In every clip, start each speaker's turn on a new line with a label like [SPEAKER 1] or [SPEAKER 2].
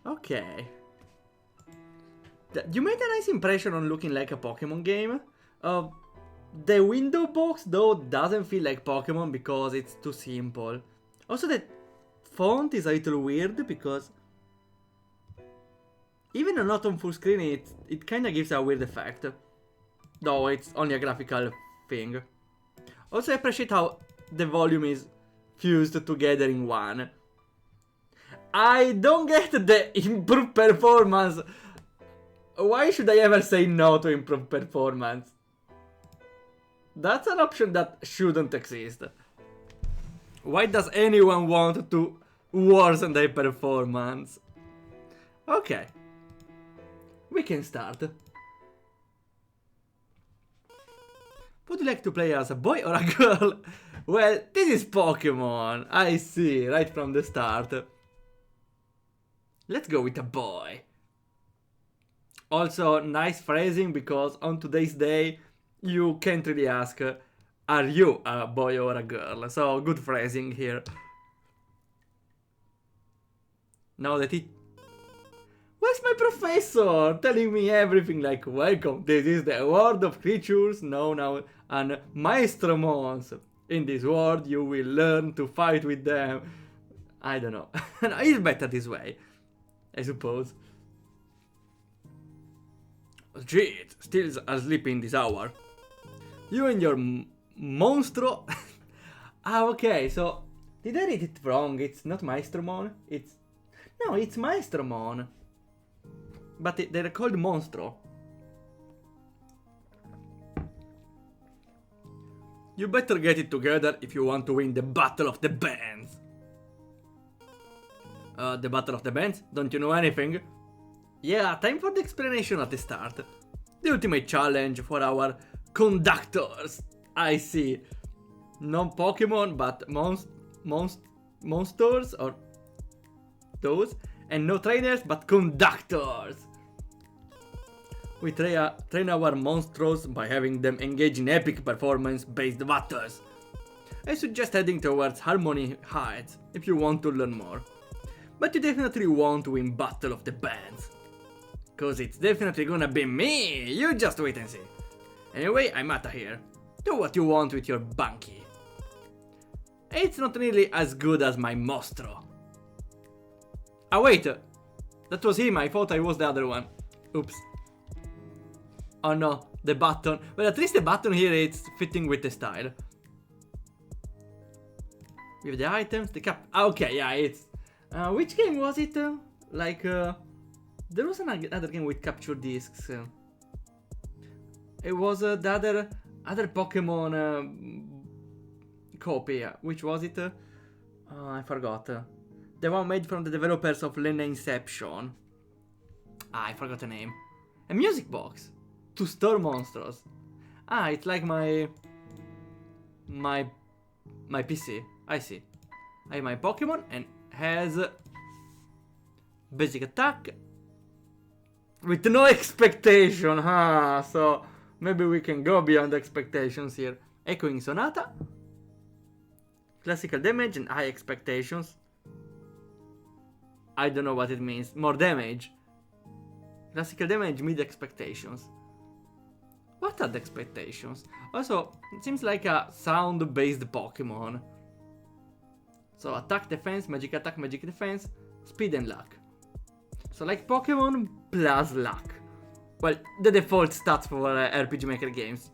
[SPEAKER 1] Okay. You made a nice impression on looking like a Pokemon game. The window box though doesn't feel like Pokemon because it's too simple. Also the font is a little weird because even not on full screen it kinda gives a weird effect. Though it's only a graphical thing. Also I appreciate how the volume is fused together in one. I don't get the improved performance. Why should I ever say no to improved performance? That's an option that shouldn't exist. Why does anyone want to worsen their performance? Okay. We can start. Would you like to play as a boy or a girl? Well, this is Pokémon. I see, right from the start. Let's go with a boy. Also, nice phrasing because on today's day, you can't really ask, are you a boy or a girl? So, good phrasing here. Now that it... Where's my professor? Telling me everything like, welcome, this is the world of creatures known now as Maestromons. In this world, you will learn to fight with them. I don't know. It's better this way, I suppose. Gee, still asleep in this hour. You and your monstro. Ah, okay, so did I read it wrong? It's not Maestromon. It's no, it's Maestromon. But they're called Monstro. You better get it together if you want to win the Battle of the Bands. The Battle of the Bands? Don't you know anything? Yeah, time for the explanation at the start. The ultimate challenge for our conductors. I see. Non-Pokemon, but monsters or those. And no trainers, but conductors. We train our monstros by having them engage in epic performance-based battles. I suggest heading towards Harmony Heights if you want to learn more. But you definitely won't win Battle of the Bands. Cause it's definitely gonna be me, you just wait and see. Anyway, I'm Mata here. Do what you want with your Bunky. It's not nearly as good as my Mostro. Ah wait, that was him, I thought I was the other one. Oops. Oh no, the button. Well, at least the button here is fitting with the style. With the items, the cap. Okay, yeah, it's... which game was it? There was another game with capture discs. It was the other Pokemon copy. Which was it? I forgot. The one made from the developers of Lena Inception. Ah, I forgot the name. A music box to store monsters. Ah, it's like my PC. I see. I have my Pokemon and has basic attack with no expectation, huh? So maybe we can go beyond expectations here. Echoing Sonata, classical damage and high expectations. I don't know what it means. More damage. Classical damage, mid expectations. What are the expectations? Also, it seems like a sound-based Pokemon. So attack, defense, magic attack, magic defense, speed and luck. So like Pokemon plus luck. Well, the default stats for RPG Maker games.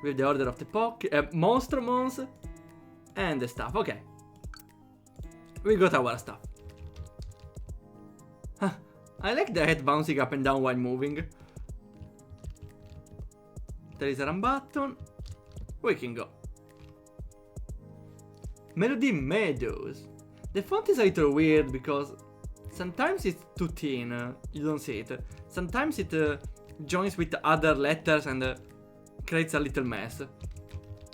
[SPEAKER 1] With the order of the Maestromons and the stuff. Okay. We got our stuff. Huh. I like the head bouncing up and down while moving. There is a run button. We can go. Melody Meadows. The font is a little weird because sometimes it's too thin, you don't see it. Sometimes it joins with other letters and creates a little mess.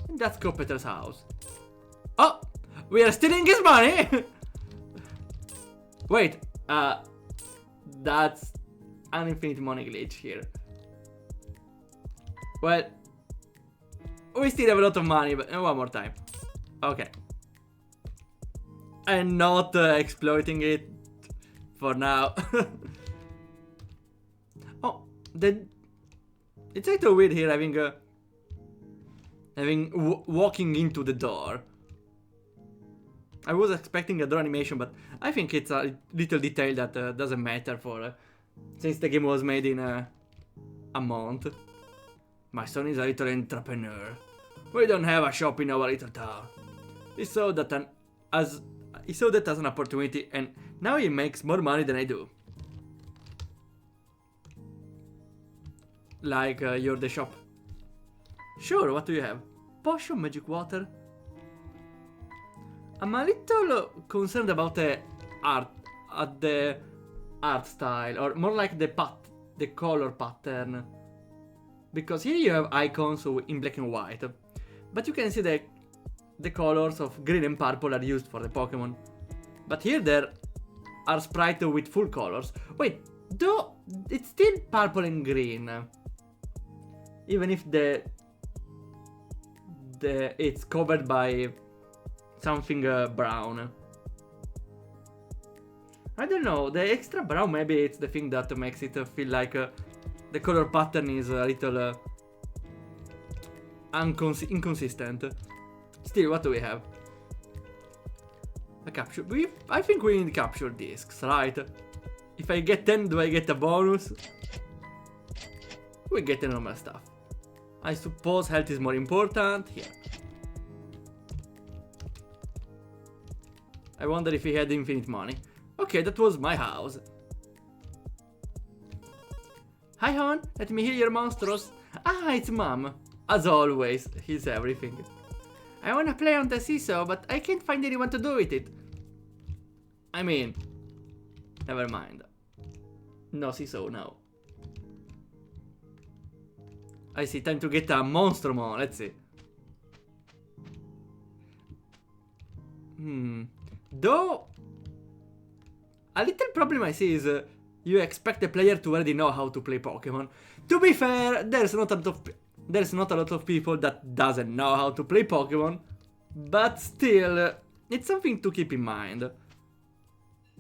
[SPEAKER 1] And that's Copeter's house. Oh! We are stealing his money! Wait, that's an infinite money glitch here. Well, we still have a lot of money, but one more time. Okay. and not exploiting it for now. Oh, it's a little weird here having walking into the door. I was expecting a door animation, but I think it's a little detail that doesn't matter for since the game was made in a month. My son is a little entrepreneur. We don't have a shop in our little town. He saw that as an opportunity, and now he makes more money than I do. Like you're the shop. Sure, what do you have? Potion, magic water. I'm a little concerned about the art style, or more like the color pattern. Because here you have icons in black and white, but you can see the colors of green and purple are used for the Pokémon. But here there are sprites with full colors. Wait, though it's still purple and green, even if it's covered by something brown. I don't know, the extra brown, maybe it's the thing that makes it feel like the color pattern is a little inconsistent. Still, what do we have? A capture. I think we need capture discs, right? If I get 10, do I get a bonus? We get the normal stuff. I suppose health is more important. Here. I wonder if he had infinite money. Okay, that was my house. Hi hon, let me hear your monsters. Ah, it's Mom. As always, he's everything. I wanna play on the seesaw, but I can't find anyone to do with it. I mean, never mind. No seesaw now. I see, time to get a Maestromon, let's see. Though, a little problem I see is you expect the player to already know how to play Pokemon. To be fair, there's not a lot of people that doesn't know how to play Pokemon, but still, it's something to keep in mind.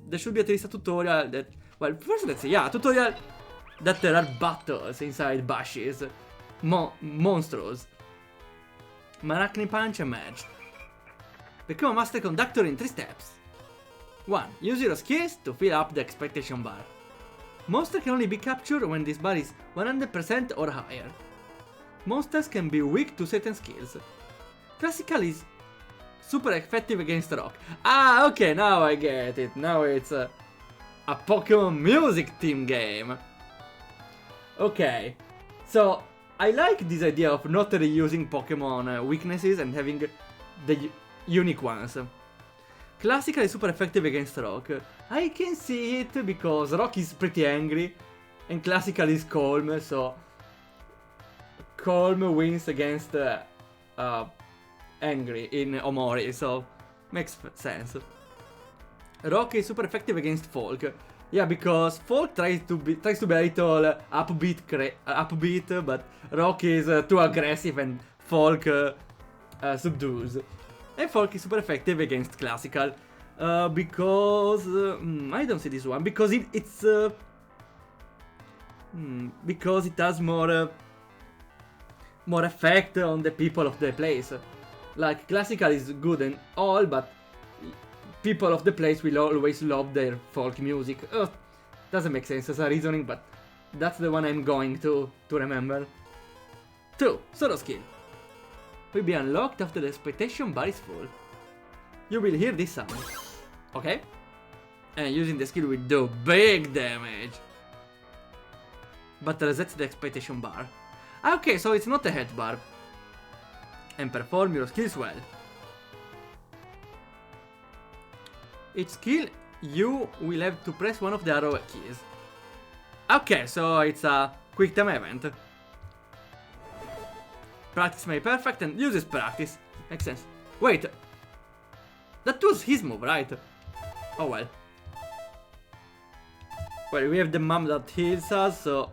[SPEAKER 1] There should be at least a tutorial that, well, first let's say, yeah, a tutorial that there are battles inside bushes, monsters. Maracni Punch and Match. Become a Master Conductor in 3 steps. 1. Use your skills to fill up the expectation bar. Monster can only be captured when this bar is 100% or higher. Monsters can be weak to certain skills. Classical is super effective against rock. Ah, okay, now I get it. Now it's a Pokemon music team game. Okay, so I like this idea of not reusing Pokemon weaknesses and having the unique ones. Classical is super effective against rock. I can see it because rock is pretty angry and classical is calm, so calm wins against angry in Omori, so makes sense. Rock is super effective against folk. Yeah, because folk tries to be a little upbeat, but rock is too aggressive and folk subdues. And folk is super effective against classical. Because I don't see this one. Because because it has more effect on the people of the place. Like classical is good and all, but people of the place will always love their folk music. Doesn't make sense as a reasoning, but that's the one I'm going to remember. 2. Solo skill. Will be unlocked after the expectation bar is full. You will hear this sound. Okay? And using the skill will do big damage. But resets the expectation bar. Okay, so it's not a health bar. And perform your skills well. Each skill, you will have to press one of the arrow keys. Okay, so it's a quick time event. Practice may perfect and uses practice. Makes sense. Wait. That was his move, right? Oh well. Well, we have the mom that heals us, so...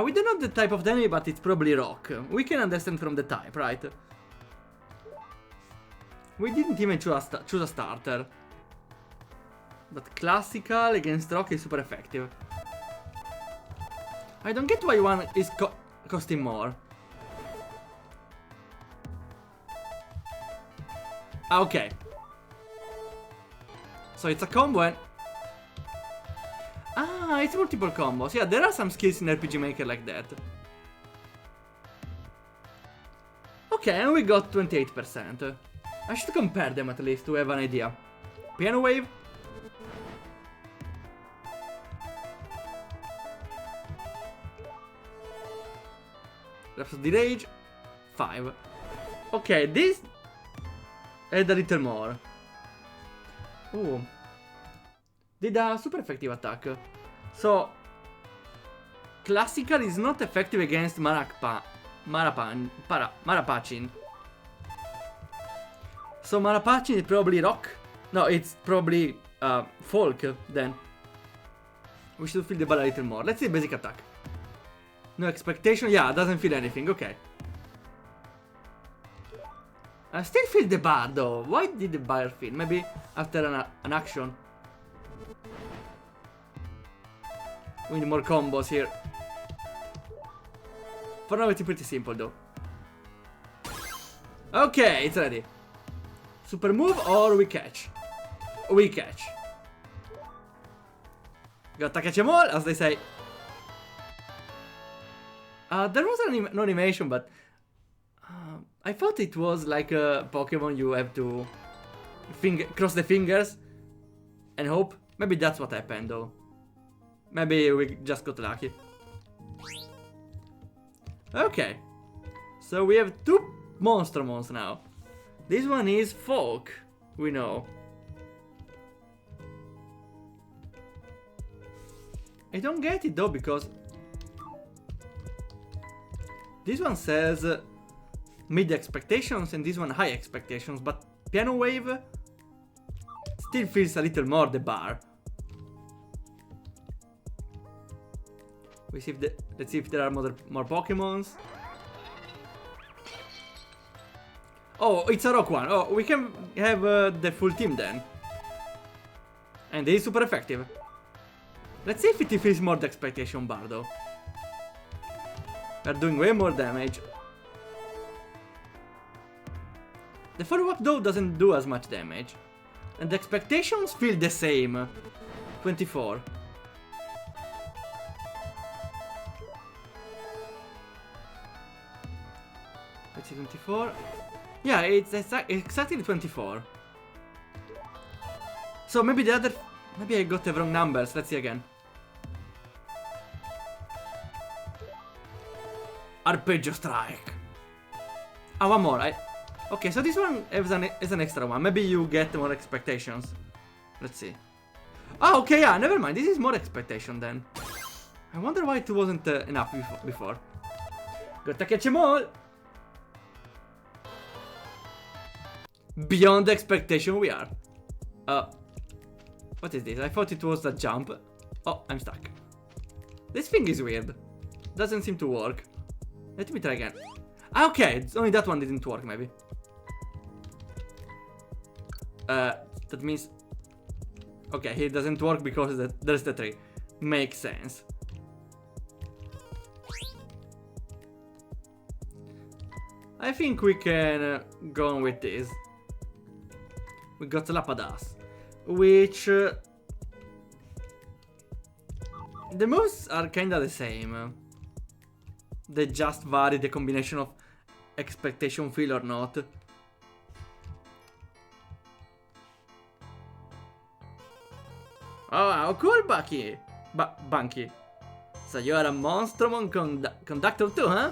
[SPEAKER 1] we don't know the type of enemy, but it's probably rock. We can understand from the type, right? We didn't even choose a starter. But classical against rock is super effective. I don't get why one is costing more. Okay. So it's a combo and... Ah, it's multiple combos. Yeah, there are some skills in RPG Maker like that. Okay, and we got 28%. I should compare them at least to have an idea. Piano Wave. Rhapsody Rage. 5. Okay, this had a little more. Ooh. Did a super effective attack. So, classical is not effective against Marapachin. So Marapachin is probably rock. No, it's probably folk then. We should feel the ball a little more. Let's see basic attack. No expectation. Yeah, doesn't feel anything. Okay. I still feel the bar though. Why did the bar feel? Maybe after an action. We need more combos here. For now it's pretty simple though. Okay, it's ready. Super move or we catch? We catch. Gotta catch them all, as they say. There was no animation, but I thought it was like a Pokemon you have to cross the fingers and hope. Maybe that's what happened though. Maybe we just got lucky. Okay. So we have 2 Maestromons now. This one is folk, we know. I don't get it though because this one says mid expectations and this one high expectations, but Piano Wave still feels a little more the bar. Let's see if there are more Pokemons. Oh, it's a rock one. Oh, we can have the full team then. And it is super effective. Let's see if it feels more the expectation bar though. We're doing way more damage. The follow-up though doesn't do as much damage. And the expectations feel the same. 24. Let's see, 24. Yeah, it's exactly 24. So maybe the other... Maybe I got the wrong numbers. Let's see again. Arpeggio Strike. Ah, one more. Okay, so this one is an extra one. Maybe you get more expectations. Let's see. Oh, okay, yeah, never mind. This is more expectation then. I wonder why it wasn't enough before. Gotta catch them all. Beyond expectation we are. What is this? I thought it was a jump. Oh, I'm stuck. This thing is weird. Doesn't seem to work. Let me try again. Okay, it's only that one didn't work maybe. That means... Okay, it doesn't work because there's the tree. Makes sense. I think we can go on with this. We got Lapadas, which the moves are kinda the same. They just vary the combination of expectation feel or not. Oh, how cool, Bunky! So you are a Maestromon conductor too, huh?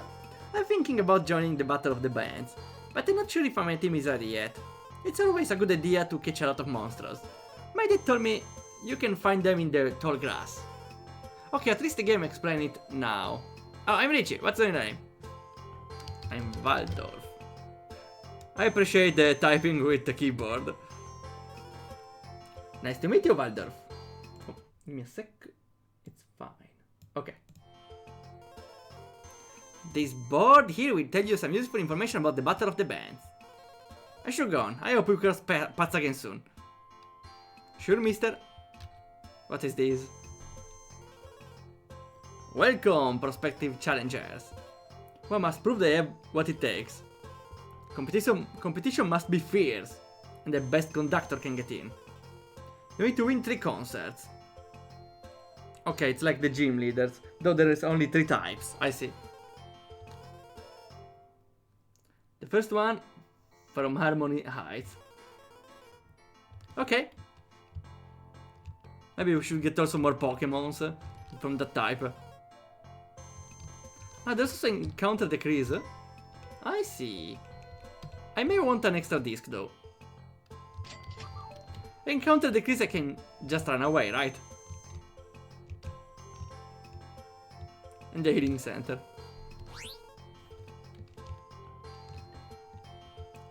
[SPEAKER 1] I'm thinking about joining the Battle of the Bands, but I'm not sure if my team is ready yet. It's always a good idea to catch a lot of monsters. My dad told me you can find them in the tall grass. Okay, at least the game explains it now. Oh, I'm Richie. What's your name? I'm Waldorf. I appreciate the typing with the keyboard. Nice to meet you, Waldorf. Oh, give me a sec. It's fine. Okay. This board here will tell you some useful information about the Battle of the Bands. I should go on. I hope we cross paths again soon. Sure, mister? What is this? Welcome, prospective challengers. One must prove they have what it takes. Competition must be fierce, and the best conductor can get in. You need to win 3 concerts. Okay, it's like the gym leaders, though there is only 3 types. I see. The first one from Harmony Heights. Okay. Maybe we should get also more Pokémons from that type. Ah, there's also encounter decrease. I see. I may want an extra disc though. Encounter decrease, I can just run away, right? And the healing center.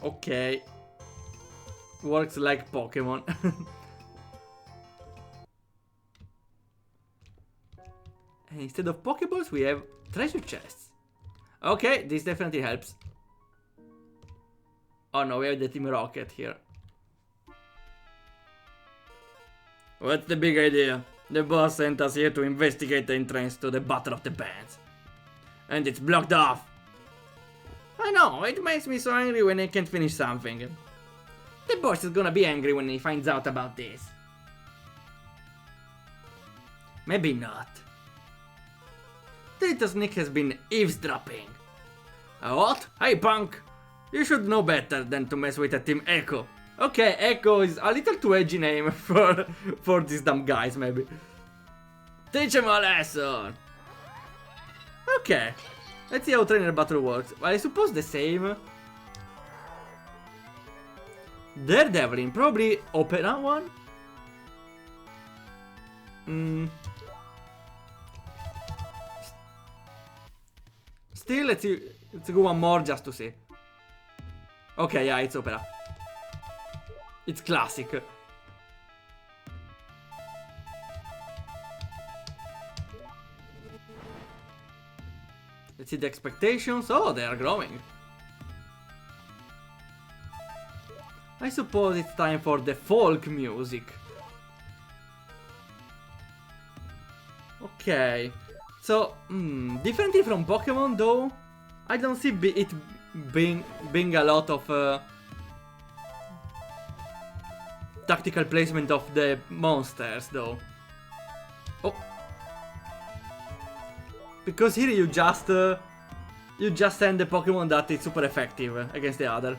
[SPEAKER 1] Okay. Works like Pokemon. And instead of Pokeballs, we have treasure chests. Okay, this definitely helps. Oh no, we have the Team Rocket here. What's the big idea? The boss sent us here to investigate the entrance to the Battle of the Bands. And it's blocked off. I know, it makes me so angry when I can't finish something. The boss is gonna be angry when he finds out about this. Maybe not. The little sneak has been eavesdropping. What? Hey punk! You should know better than to mess with a Team Echo. Okay, Echo is a little too edgy name for these dumb guys, maybe. Teach him a lesson! Okay. Let's see how trainer battle works. I suppose the same. Daredevilin, probably Opera one? Still, let's go one more just to see. Okay, yeah, it's Opera. It's classic. Let's see the expectations. Oh, they are growing. I suppose it's time for the folk music. Okay. So, differently from Pokemon though, I don't see it being a lot of tactical placement of the monsters though. Oh. Because here you just send the Pokemon that is super effective against the other.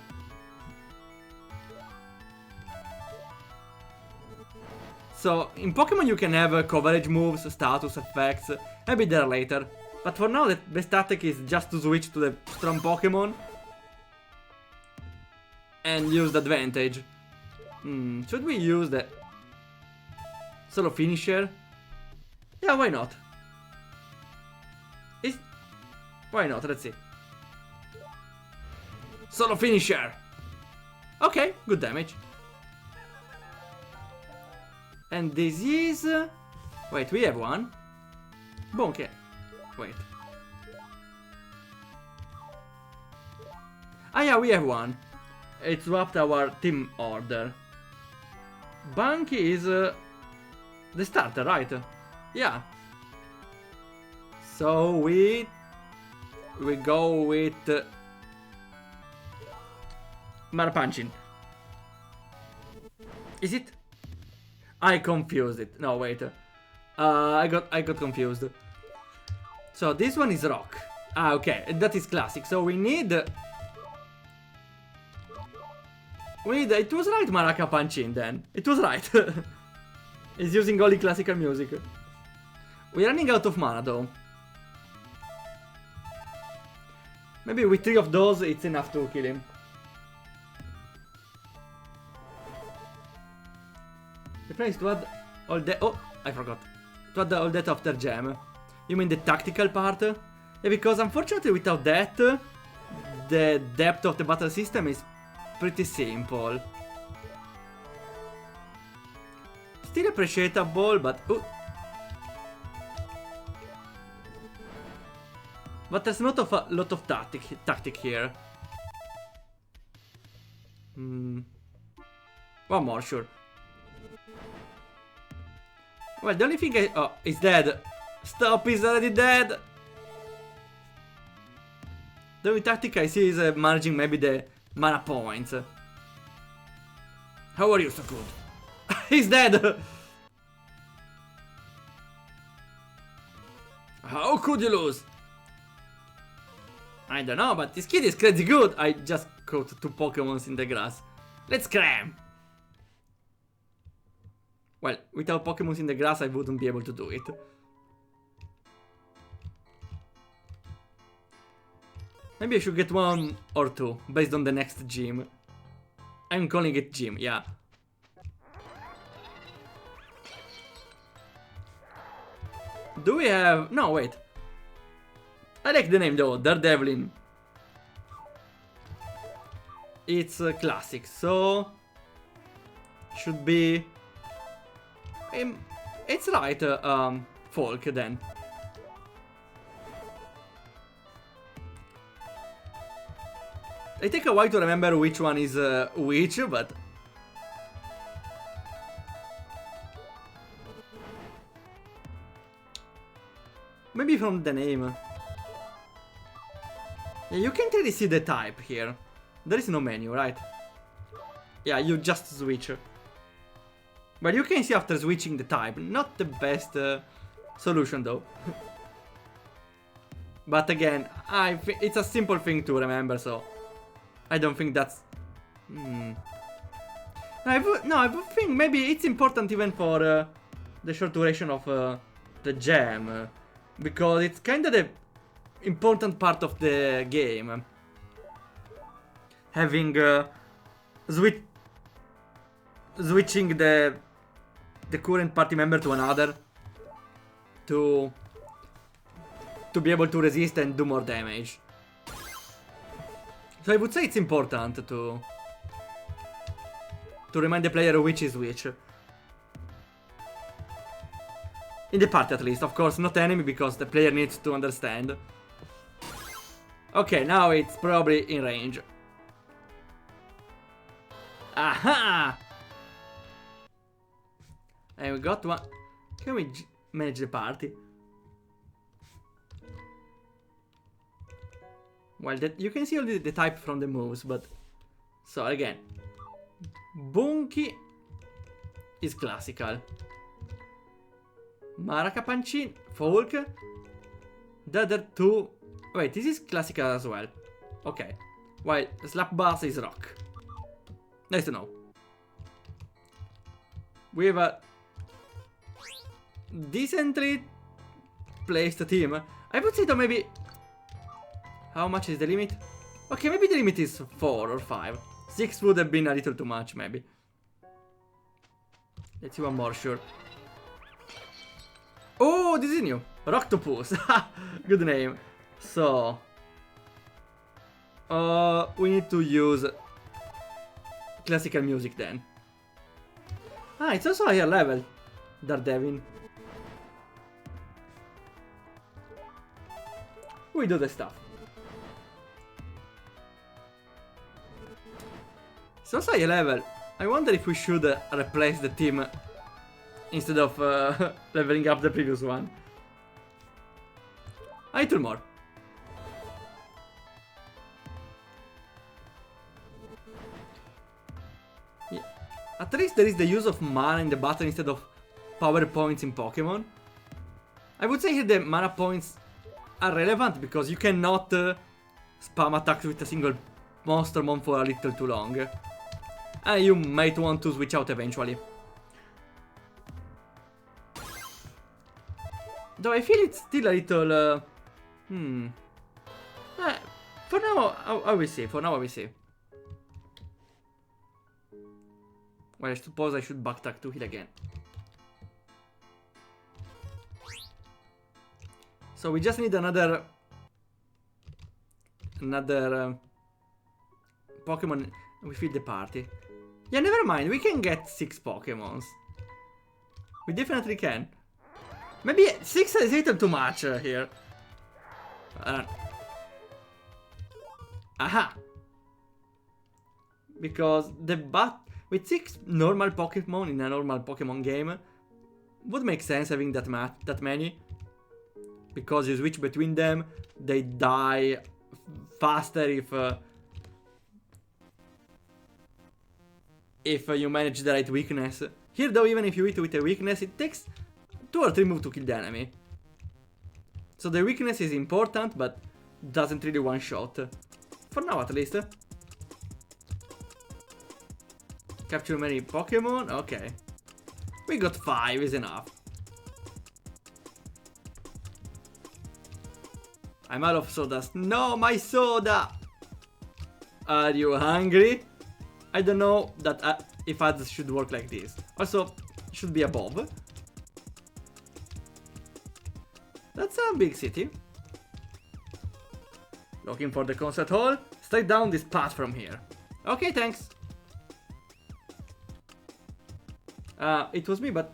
[SPEAKER 1] So, in Pokemon you can have coverage moves, status effects, maybe they're later. But for now the best tactic is just to switch to the strong Pokemon and use the advantage. Should we use the solo finisher? Yeah, why not? Why not? Let's see. Solo finisher! Okay, good damage. And this is... wait, we have one? Bonke. Wait. Ah yeah, we have one. It swapped our team order. Bunky is the starter, right? Yeah. So we go with Marpanchin. Is it? I confused it. No, wait. I got confused. So this one is rock. Ah, okay. That is classic. So we need. It was right, Maraca Panchin. Then it was right. It's using only classical music. We're running out of mana though. Maybe with 3 of those, it's enough to kill him. The plan is to add all that. Oh, I forgot. To add all that after gem. You mean the tactical part? Yeah, because unfortunately without that, the depth of the battle system is pretty simple. Still appreciable, but but there's not a lot of tactic here. One more, sure. Well, the only thing I... Oh, he's dead. Stop, he's already dead. The only tactic I see is managing maybe the mana points. How are you so good? He's dead! How could you lose? I don't know, but this kid is crazy good. I just caught 2 Pokémons in the grass. Let's cram! Well, without Pokémons in the grass, I wouldn't be able to do it. Maybe I should get 1 or 2, based on the next gym. I'm calling it gym, yeah. Do we have... No, wait. I like the name though, Daredevil. It's classic, so... Should be... It's right, folk then. I take a while to remember which one is which, but... Maybe from the name. Yeah, you can't really see the type here. There is no menu, right? Yeah, you just switch. But you can see after switching the type. Not the best solution though. But again, it's a simple thing to remember, so... I don't think that's... No, I would think maybe it's important even for the short duration of the gem. Because it's kind of the important part of the game. Having switching the current party member to another to be able to resist and do more damage. So I would say it's important to remind the player which is which. In the party at least, of course, not enemy because the player needs to understand. Okay, now it's probably in range. Aha! And we got one. Can we manage the party? Well, you can see only the type from the moves, but... So again, Bunky is classical. Maracappancin, folk. The other 2... Wait, this is classical as well. Okay. While Slap Bass is rock. Nice to know. We have a decently placed team. I would say though maybe... How much is the limit? Okay, maybe the limit is 4 or 5. 6 would have been a little too much, maybe. Let's see one more, sure. Oh, this is new. Rocktopus. Good name. So... we need to use classical music then. Ah, it's also higher level. Daredevil. We do the stuff. It's also higher level. I wonder if we should replace the team instead of leveling up the previous one. A little more. Yeah. At least there is the use of mana in the battle instead of power points in Pokemon. I would say here the mana points are relevant because you cannot spam attacks with a single Maestromon for a little too long. And you might want to switch out eventually. Though I feel it's still a little... for now, I will see. For now, I will see. Well, I suppose I should backtrack to heal again. So we just need another Pokemon. We feed the party. Yeah, never mind. We can get 6 Pokemons. We definitely can. Maybe 6 is a little too much here. Aha! Because With 6 normal Pokémon in a normal Pokémon game, would make sense having that many. Because you switch between them, they die faster if you manage the right weakness. Here though, even if you hit with a weakness, it takes 2 or 3 moves to kill the enemy. So the weakness is important, but doesn't really one-shot. For now at least. Capture many Pokemon? Okay. We got 5, is enough. I'm out of sodas. No, my soda! Are you hungry? I don't know that if ads should work like this. Also, should be above. That's a big city. Looking for the concert hall? Straight down this path from here. Okay, thanks. It was me, but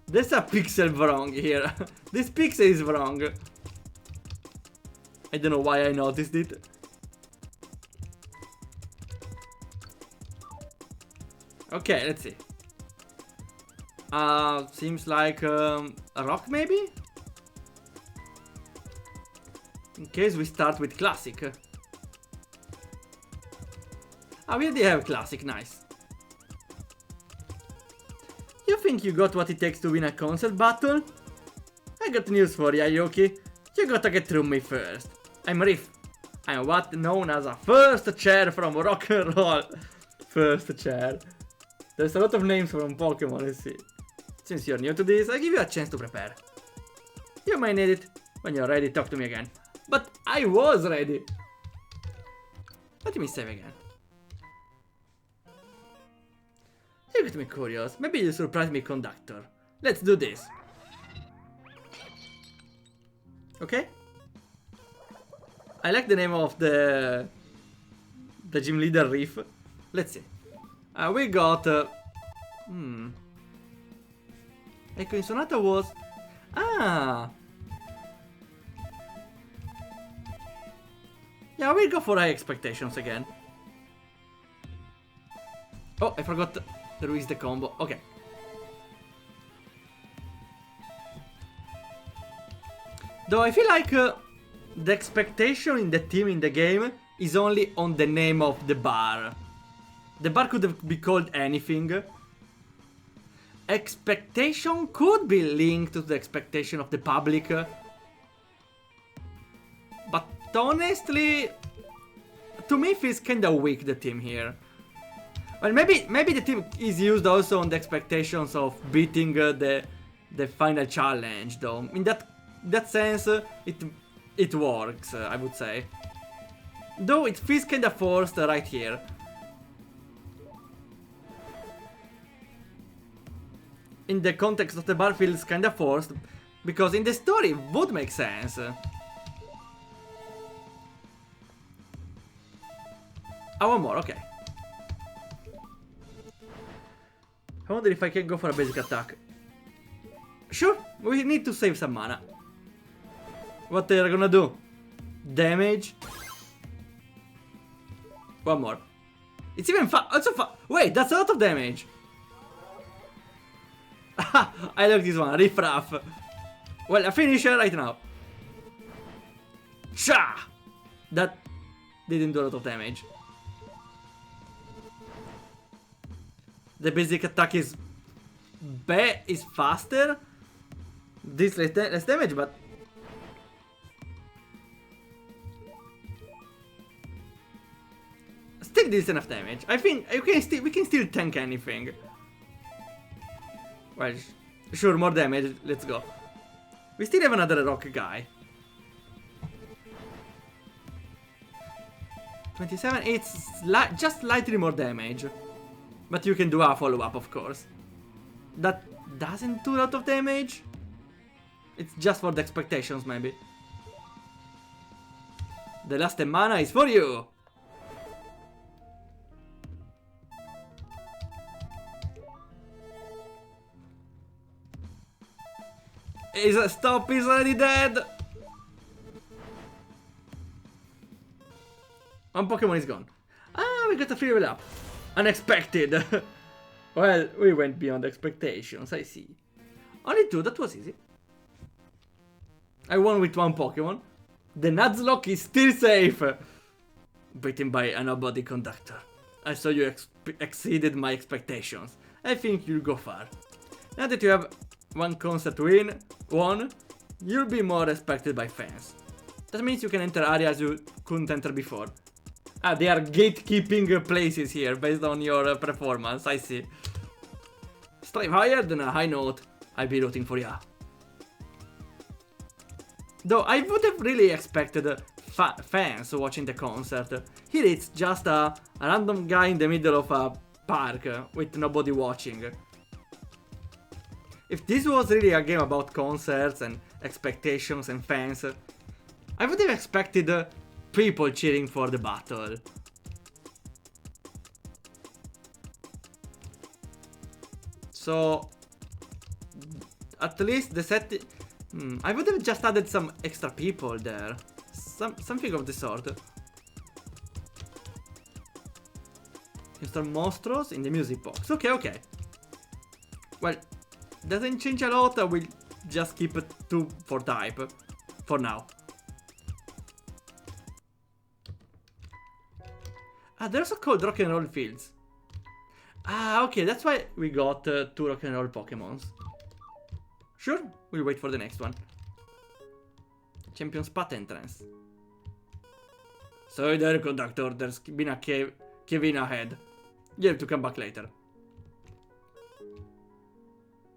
[SPEAKER 1] there's a pixel wrong here. This pixel is wrong. I don't know why I noticed it. Okay, let's see. Seems like a rock maybe? In case we start with classic. We already have classic, nice. You think you got what it takes to win a concert battle? I got news for ya, Yuki. You gotta get through me first. I'm Riff. I'm what known as a first chair from rock and roll. First chair. There's a lot of names from Pokemon, let's see. Since you're new to this, I give you a chance to prepare. You might need it. When you're ready, talk to me again. But I was ready. Let me save again. You got me curious. Maybe you surprise me, conductor. Let's do this. Okay. I like the name of the gym leader, Riff. Let's see. We got Echo in Sonata was yeah, we'll go for high expectations again. Oh, I forgot there is the combo. Okay. Though I feel like the expectation in the team in the game is only on the name of the bar. The bar could be called anything. Expectation could be linked to the expectation of the public. But honestly, to me feels kinda weak, the team here. Well, maybe the team is used also on the expectations of beating the final challenge, though. In that sense, it works, I would say. Though it feels kinda forced right here. In the context of the bar feels kinda forced, because in the story it would make sense. One more, okay. I wonder if I can go for a basic attack. Sure, we need to save some mana. What they are gonna do? Damage. One more. It's even also wait, that's a lot of damage. I like this one, Riff Raff. Well, a finisher right now. Cha! That didn't do a lot of damage. The basic attack is faster. This less damage, but still this enough damage. I think we can still tank anything. Well, sure, more damage. Let's go. We still have another rock guy. 27. It's just slightly more damage. But you can do a follow-up, of course. That doesn't do a lot of damage. It's just for the expectations, maybe. The last mana is for you. Stop, he's already dead. One Pokemon is gone. We got a free level up. Unexpected. Well, we went beyond expectations, I see. Only 2, that was easy. I won with 1 Pokemon. The Nuzlocke is still safe. Beaten by a nobody conductor. I saw you exceeded my expectations. I think you'll go far. Now that you have 1 concert won, you'll be more respected by fans. That means you can enter areas you couldn't enter before. Ah, they are gatekeeping places here based on your performance, I see. Strive higher than a high note. I'll be rooting for ya. Though I would have really expected fans watching the concert. Here it's just a random guy in the middle of a park with nobody watching. If this was really a game about concerts and expectations and fans, I would have expected people cheering for the battle. So, at least the set... I would have just added some extra people there. Something of the sort. Mr. Monstros in the music box. Okay. Well, doesn't change a lot. I will just keep it 2 for type. For now. Ah, there's a called Rock and Roll Fields. Ah, okay, that's why we got 2 Rock and Roll Pokemons. Sure, we'll wait for the next one. Champion Spot entrance. Sorry there, conductor, there's been a cave-in ahead. You have to come back later.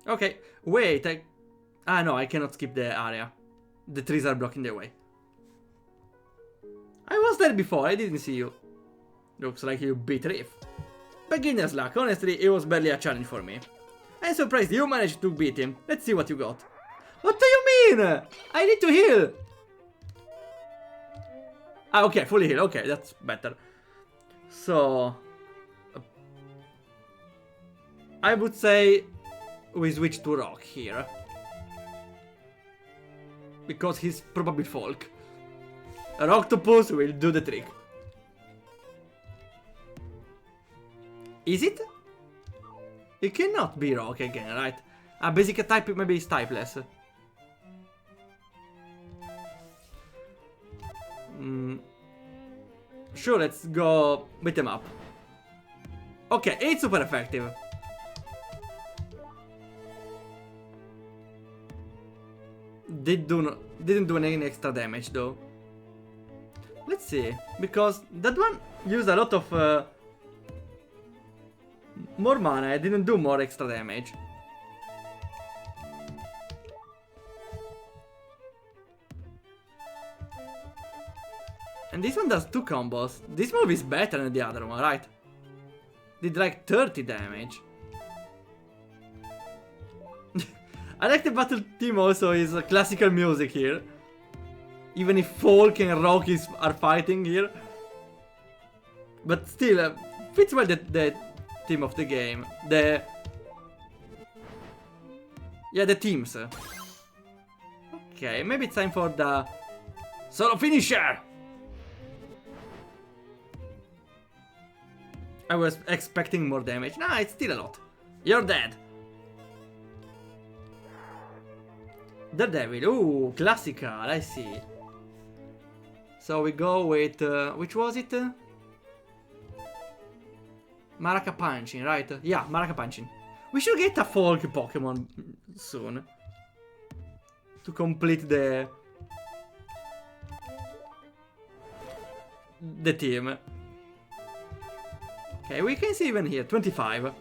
[SPEAKER 1] Okay, wait, ah no, I cannot skip the area. The trees are blocking the way. I was there before, I didn't see you. Looks like you beat Reef. Beginner's luck, honestly, it was barely a challenge for me. I'm surprised you managed to beat him. Let's see what you got. What do you mean? I need to heal. Ah, okay, fully heal. Okay, that's better. So... I would say we switch to Rock here. Because he's probably Folk. An octopus will do the trick. Is it? It cannot be Rock again, right? Basic type maybe is typeless. Sure, let's go beat him up. Okay, it's super effective. Didn't do any extra damage though. Let's see, because that one used a lot of more mana. I didn't do more extra damage. And this one does 2 combos. This move is better than the other one, right? Did like 30 damage. I like the battle theme also is classical music here. Even if Folk and Rock are fighting here. But still, fits well the theme of the game. The teams. Okay, maybe it's time for the solo finisher. I was expecting more damage. Nah, it's still a lot. You're dead. Daredevil. Ooh, classical. I see. So we go with which was it? Maraca Punching, right? Yeah, Maraca Punching. We should get a Folk Pokemon soon to complete the team. Okay, we can see even here 25.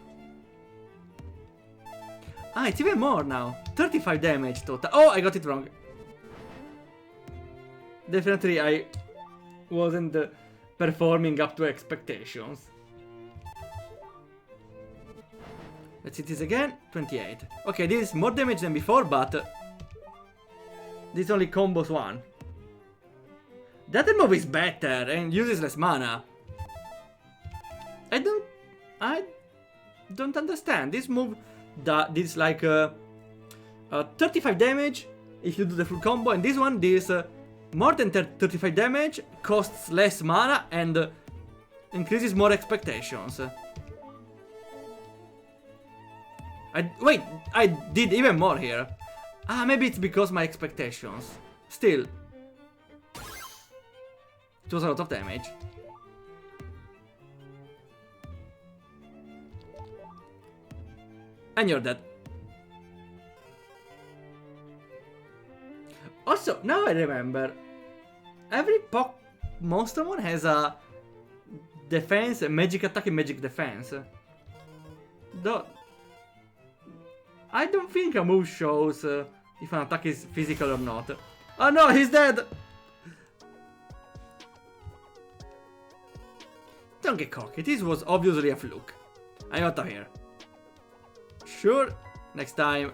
[SPEAKER 1] Ah, it's even more now. 35 damage total. Oh, I got it wrong. Definitely I wasn't performing up to expectations. Let's see this again. 28. Okay, this is more damage than before, but this only combos 1. The other move is better and uses less mana. I don't understand. This move this like 35 damage if you do the full combo, and this one this more than 35 damage, costs less mana and increases more expectations. Wait, I did even more here. Ah, maybe it's because my expectations. Still. It was a lot of damage. And you're dead. Also, now I remember. Every Maestromon has a defense, a magic attack and magic defense. Though I don't think a move shows if an attack is physical or not. Oh no, he's dead! Don't get cocky, this was obviously a fluke. I'm out of here. Sure, next time.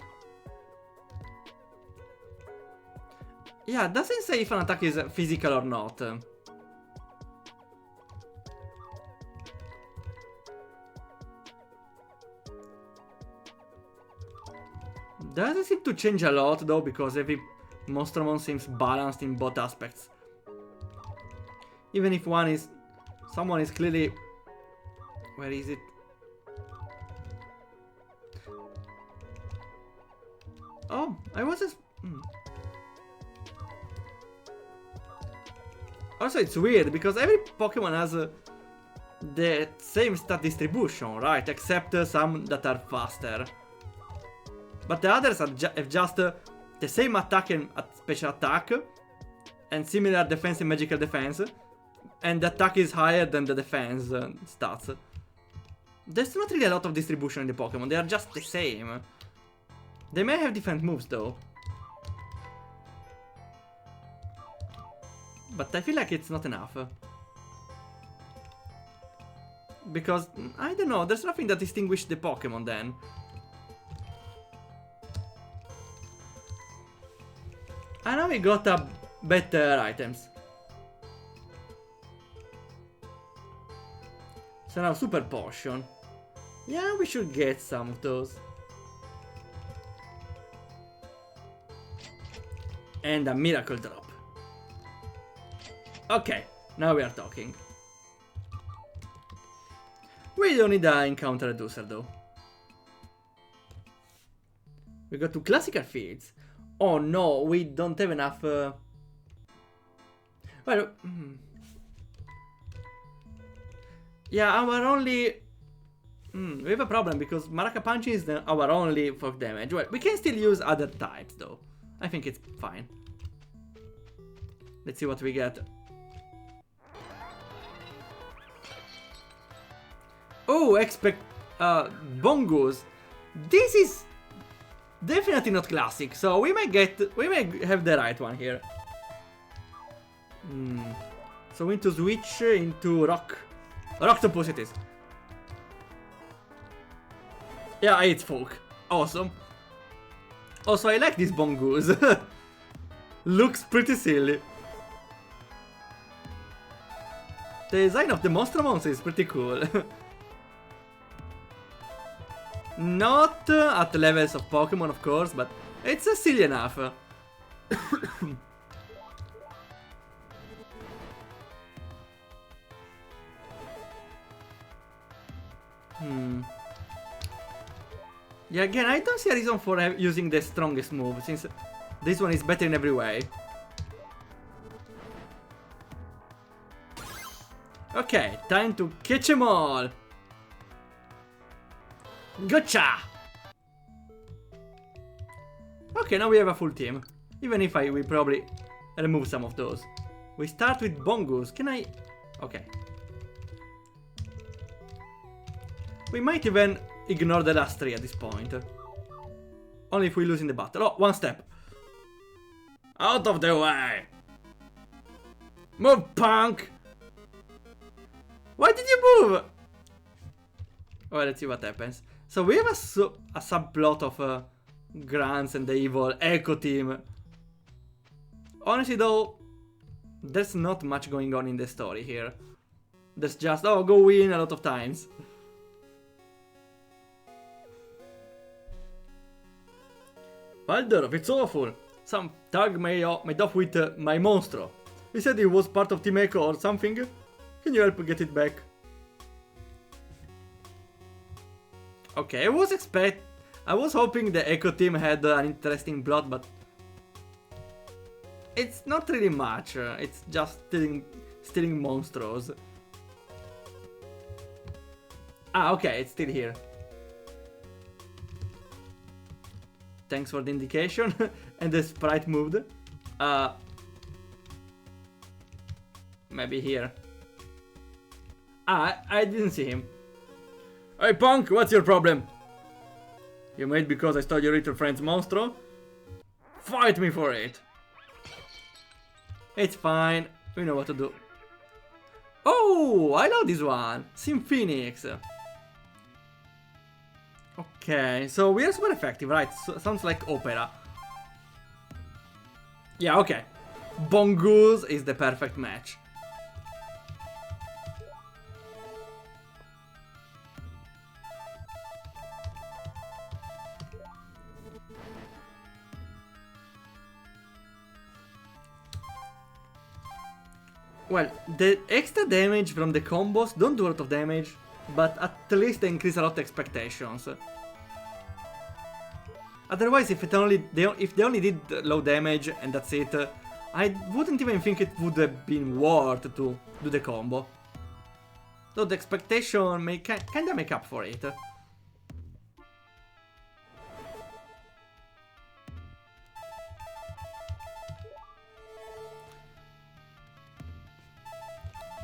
[SPEAKER 1] Yeah, it doesn't say if an attack is physical or not. Doesn't seem to change a lot though, because every Maestromon seems balanced in both aspects. Even if someone is clearly... Where is it? Oh, I wasn't... Also, it's weird because every Pokemon has the same stat distribution, right? Except some that are faster. But the others have just the same attack and special attack, and similar defense and magical defense, and the attack is higher than the defense stats. There's not really a lot of distribution in the Pokemon, they are just the same. They may have different moves though. But I feel like it's not enough. Because, I don't know, there's nothing that distinguishes the Pokemon then. I know we got better items. So now Super Potion. Yeah, we should get some of those. And a Miracle Drop. Okay, now we are talking. We don't need an encounter reducer though. We got two classical fields. Oh no, we don't have enough... Well... Yeah, our only... we have a problem because Maraca Punch is our only fog damage. Well, we can still use other types though. I think it's fine. Let's see what we get. Oh, expect Bongos. This is definitely not classic, so we may have the right one here. So we need to switch into Octopus it is. Yeah, it's folk. Awesome. Also, I like this Bongoose. Looks pretty silly. The design of the Maestromon is pretty cool. Not at levels of Pokemon, of course, but it's silly enough. Yeah, again, I don't see a reason for using the strongest move, since this one is better in every way. Okay, time to catch them all. Gotcha! Okay, now we have a full team. Even if we probably remove some of those. We start with Bongoose. Can I... Okay. We might even ignore the last three at this point. Only if we lose in the battle. Oh, one step. Out of the way! Move, punk! Why did you move? Well, let's see what happens. So we have a subplot of Grants and the evil Echo team. Honestly though, there's not much going on in the story here. There's just, oh, go win a lot of times. Waldorf, it's awful. Some thug made off with my monstro. He said he was part of Team Echo or something. Can you help get it back? Okay, I was I was hoping the Echo team had an interesting plot, but it's not really much. It's just stealing monsters. Ah, okay, it's still here. Thanks for the indication. And the sprite moved. Maybe here. Ah, I didn't see him. Hey punk, what's your problem? You made because I stole your little friend's monstro? Fight me for it! It's fine, we know what to do. Oh, I know this one! Symphoenix. Okay, so we are super effective, right? So, sounds like opera. Yeah, okay. Bongoose is the perfect match. Well, the extra damage from the combos don't do a lot of damage, but at least they increase a lot of expectations. Otherwise, if they only did low damage and that's it, I wouldn't even think it would have been worth to do the combo. Though the expectation may kinda make up for it.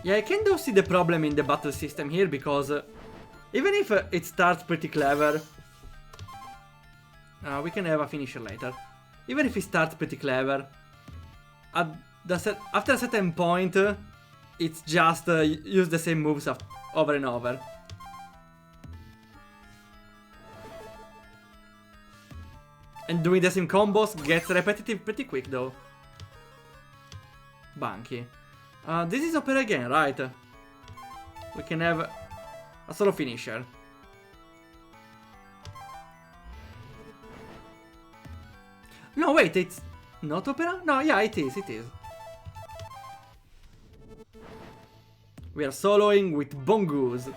[SPEAKER 1] Yeah, I kind of see the problem in the battle system here, because even if it starts pretty clever, we can have a finisher later. Even if it starts pretty clever, after a certain point, it's just use the same moves over and over. And doing the same combos gets repetitive pretty quick though. Bunky. This is opera again, right? We can have a solo finisher. No, wait, it's not opera? No, yeah, it is, it is. We are soloing with Bongoose.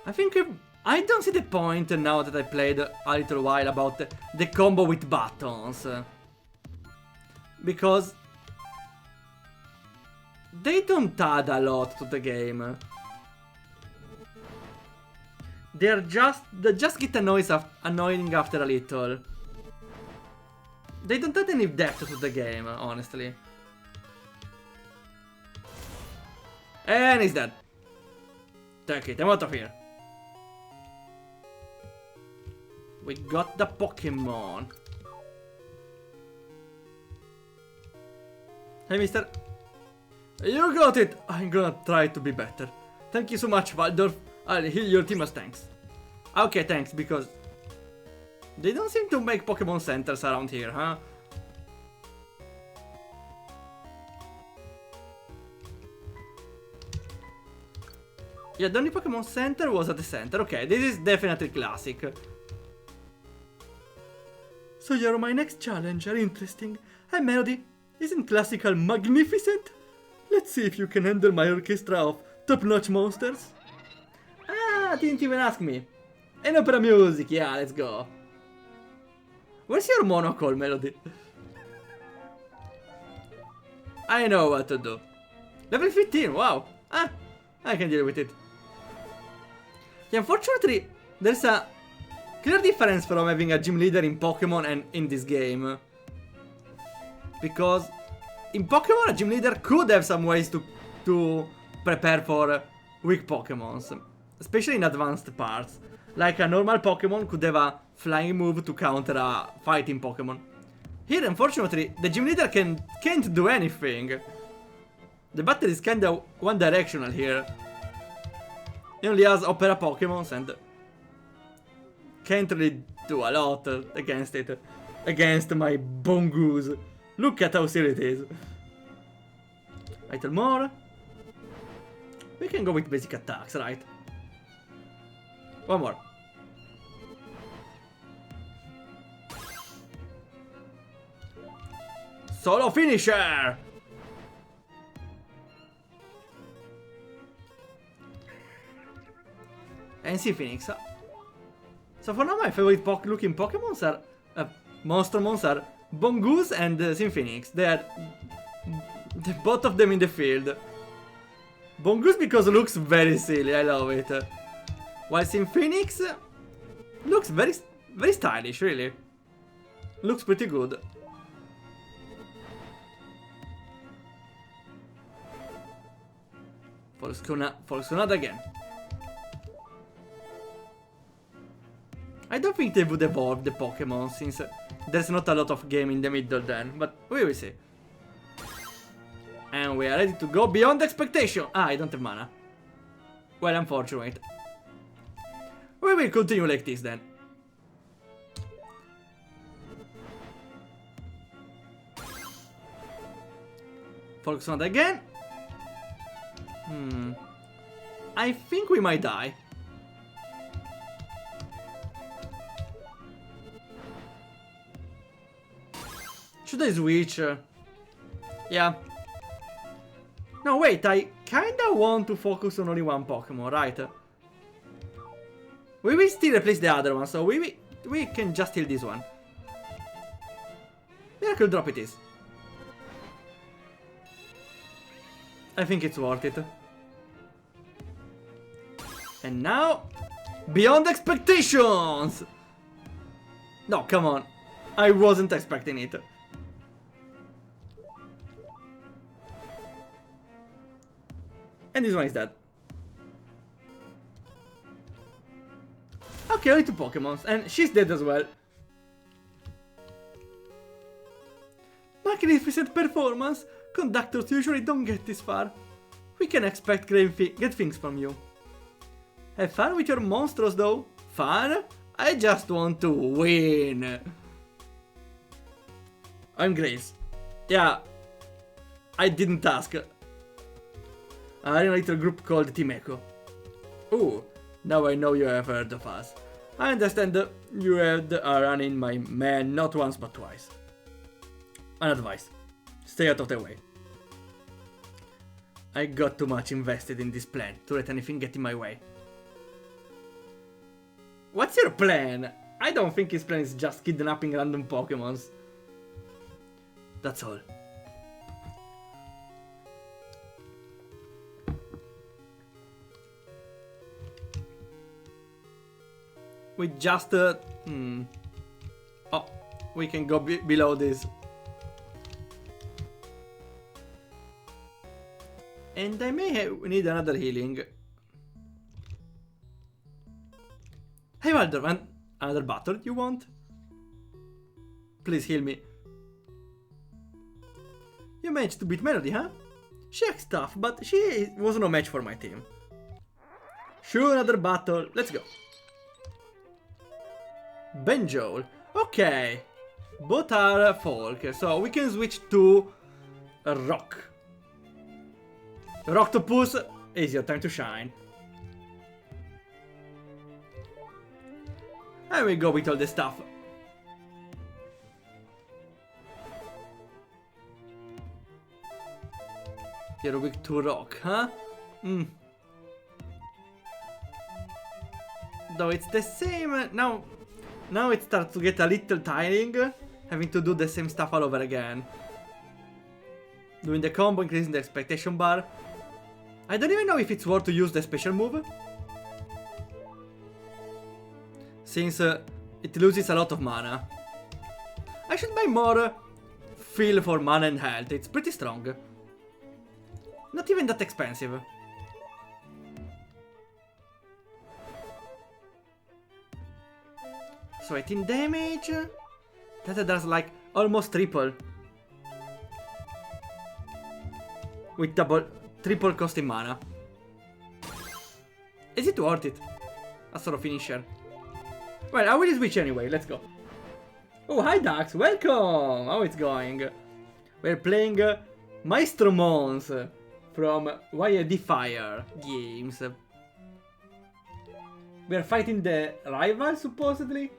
[SPEAKER 1] I don't see the point now that I played a little while about the combo with buttons. Because they don't add a lot to the game. They just get annoying after a little. They don't add any depth to the game, honestly. And he's dead. Take it, I'm out of here. We got the Pokémon. Hey, mister. You got it! I'm gonna try to be better. Thank you so much, Waldorf. I'll heal your team as thanks. Okay, thanks, because they don't seem to make Pokémon centers around here, huh? Yeah, the only Pokémon center was at the center. Okay, this is definitely classic. So you're my next challenger, interesting. Hey Melody, isn't classical magnificent? Let's see if you can handle my orchestra of top-notch monsters. Ah, didn't even ask me. And opera music, yeah, let's go. Where's your monocle, Melody? I know what to do. Level 15, wow. Ah, I can deal with it. Yeah, unfortunately, there's a clear difference from having a gym leader in Pokémon and in this game. Because in Pokémon, a gym leader could have some ways to prepare for weak Pokémons. Especially in advanced parts. Like a normal Pokémon could have a flying move to counter a fighting Pokémon. Here, unfortunately, the gym leader can't do anything. The battle is kinda one-directional here. He only has opera Pokémons and can't really do a lot against it. Against my Bongoose. Look at how silly it is. A little more. We can go with basic attacks, right? One more. Solo finisher! and Phoenix. So for now my favorite looking Pokemons are Maestromons are Bongoose and Phoenix. They're both of them in the field. Bongoose because it looks very silly, I love it. While Phoenix looks very stylish, really. Looks pretty good. Volkswagen again. I don't think they would evolve the Pokemon since there's not a lot of game in the middle then, but we will see. And we are ready to go beyond expectation. Ah, I don't have mana. Well, unfortunate. We will continue like this then. Volkswagen again. I think we might die. Should I switch? Yeah. No, wait, I kinda want to focus on only one Pokemon, right? We will still replace the other one, so we can just heal this one. Miracle Drop it is. I think it's worth it. And now, beyond expectations! No, come on. I wasn't expecting it. And this one is dead. Okay, only 2 Pokemons, and she's dead as well. Magnificent performance! Conductors usually don't get this far. We can expect great things from you. Have fun with your monsters though. Fun? I just want to win. I'm Grace. Yeah, I didn't ask. I'm in a little group called Team Echo. Ooh, now I know you have heard of us. I understand you had a run in my man not once but twice. An advice. Stay out of the way. I got too much invested in this plan to let anything get in my way. What's your plan? I don't think his plan is just kidnapping random Pokemons. That's all. We just... Oh, we can go below this. And I may need another healing. Hey Waldorf, another battle you want? Please heal me. You managed to beat Melody, huh? She acts tough, but she was no match for my team. Sure, another battle. Let's go. Benjoel. Okay. Both are folk, so we can switch to a rock. Rocktopus, it's your time to shine. And we go with all the stuff. You're weak to rock, huh? Though it's the same now. Now it starts to get a little tiring, having to do the same stuff all over again. Doing the combo, increasing the expectation bar. I don't even know if it's worth to use the special move, since it loses a lot of mana. I should buy more feel for mana and health, it's pretty strong. Not even that expensive. So 18 damage. That does like almost triple. With triple cost in mana. Is it worth it? A sort of finisher. Well, I will switch anyway, let's go. Oh, hi Dax, welcome! How it's going? We're playing Maestromons from YD Fire games. We're fighting the rival, supposedly?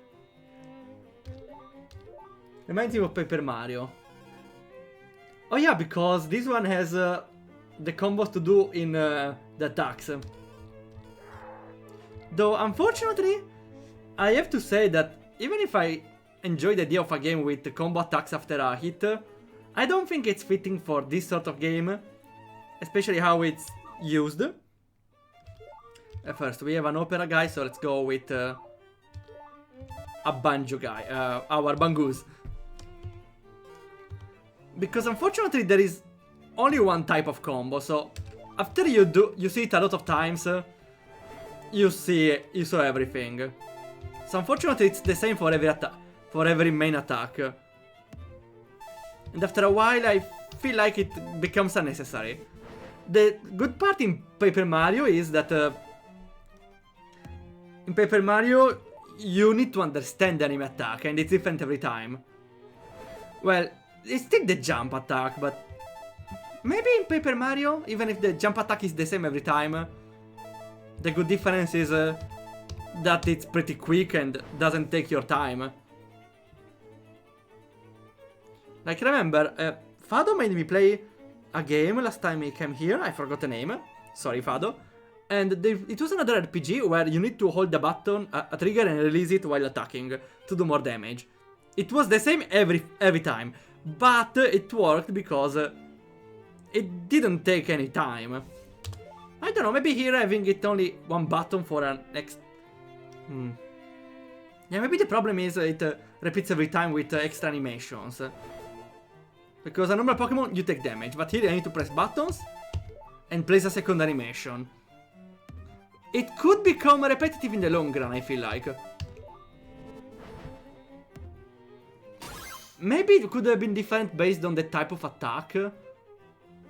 [SPEAKER 1] Reminds me of Paper Mario. Oh yeah, because this one has the combos to do in the attacks. Though, unfortunately, I have to say that even if I enjoy the idea of a game with combo attacks after a hit, I don't think it's fitting for this sort of game, especially how it's used. First, we have an opera guy, so let's go with a banjo guy, our bangoos. Because unfortunately there is only one type of combo, so after you see it a lot of times, you saw everything. So unfortunately it's the same for every main attack. And after a while I feel like it becomes unnecessary. The good part in Paper Mario is that in Paper Mario you need to understand the enemy attack, and it's different every time. Well, it's still the jump attack, but maybe in Paper Mario, even if the jump attack is the same every time, the good difference is that it's pretty quick and doesn't take your time. Like, remember, Fado made me play a game last time he came here, I forgot the name, sorry Fado. And it was another RPG where you need to hold the button, a trigger, and release it while attacking to do more damage. It was the same every time, but it worked because it didn't take any time. I don't know, maybe here having it only one button for an next... Yeah, maybe the problem is it repeats every time with extra animations. Because a normal Pokemon, you take damage, but here I need to press buttons and place a second animation. It could become repetitive in the long run, I feel like. Maybe it could have been different based on the type of attack.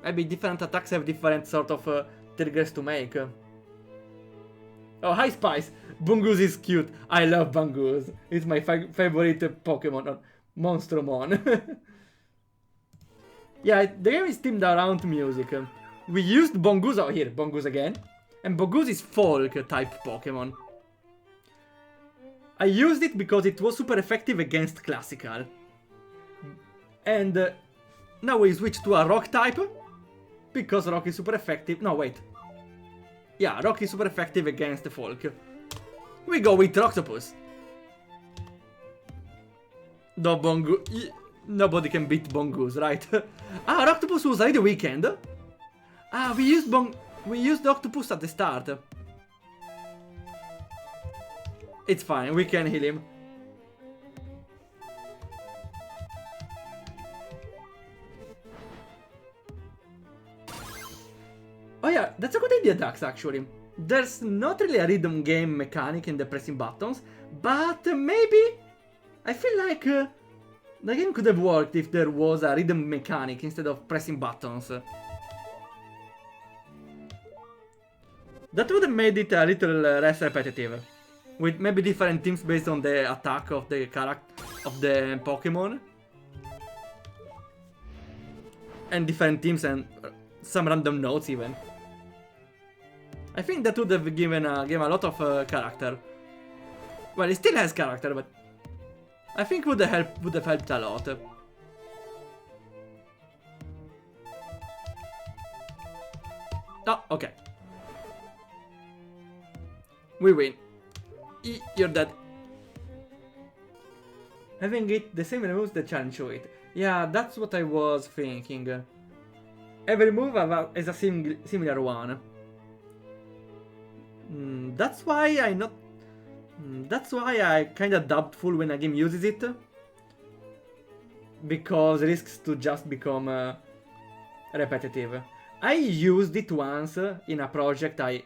[SPEAKER 1] Maybe different attacks have different sort of triggers to make. Oh, hi Spice! Bungoose is cute. I love Bungoose. It's my favorite Pokémon. Maestromon. Yeah, the game is themed around music. We used Bungoose, oh here, Bungoose again. And Bungoose is folk type Pokemon. I used it because it was super effective against Classical. And now we switch to a rock type. Because rock is super effective. No, wait. Yeah, rock is super effective against the folk. We go with Octopus. No, Bungoose. Nobody can beat Bungoose, right? Ah, Octopus was already weekend. Ah, we used Octopus at the start. It's fine, we can heal him. Oh yeah, that's a good idea, Dax, actually. There's not really a rhythm game mechanic in the pressing buttons, but maybe... I feel like the game could have worked if there was a rhythm mechanic instead of pressing buttons. That would have made it a little less repetitive. With maybe different teams based on the attack of the Pokemon. And different teams and some random notes even. I think that would have given a game a lot of character. Well, it still has character, but I think would have helped a lot. Oh, okay. We win. You're dead. Having it the same removes the challenge to it. Yeah, that's what I was thinking. Every move has a similar one. That's why I kinda doubtful when a game uses it. Because it risks to just become repetitive. I used it once in a project I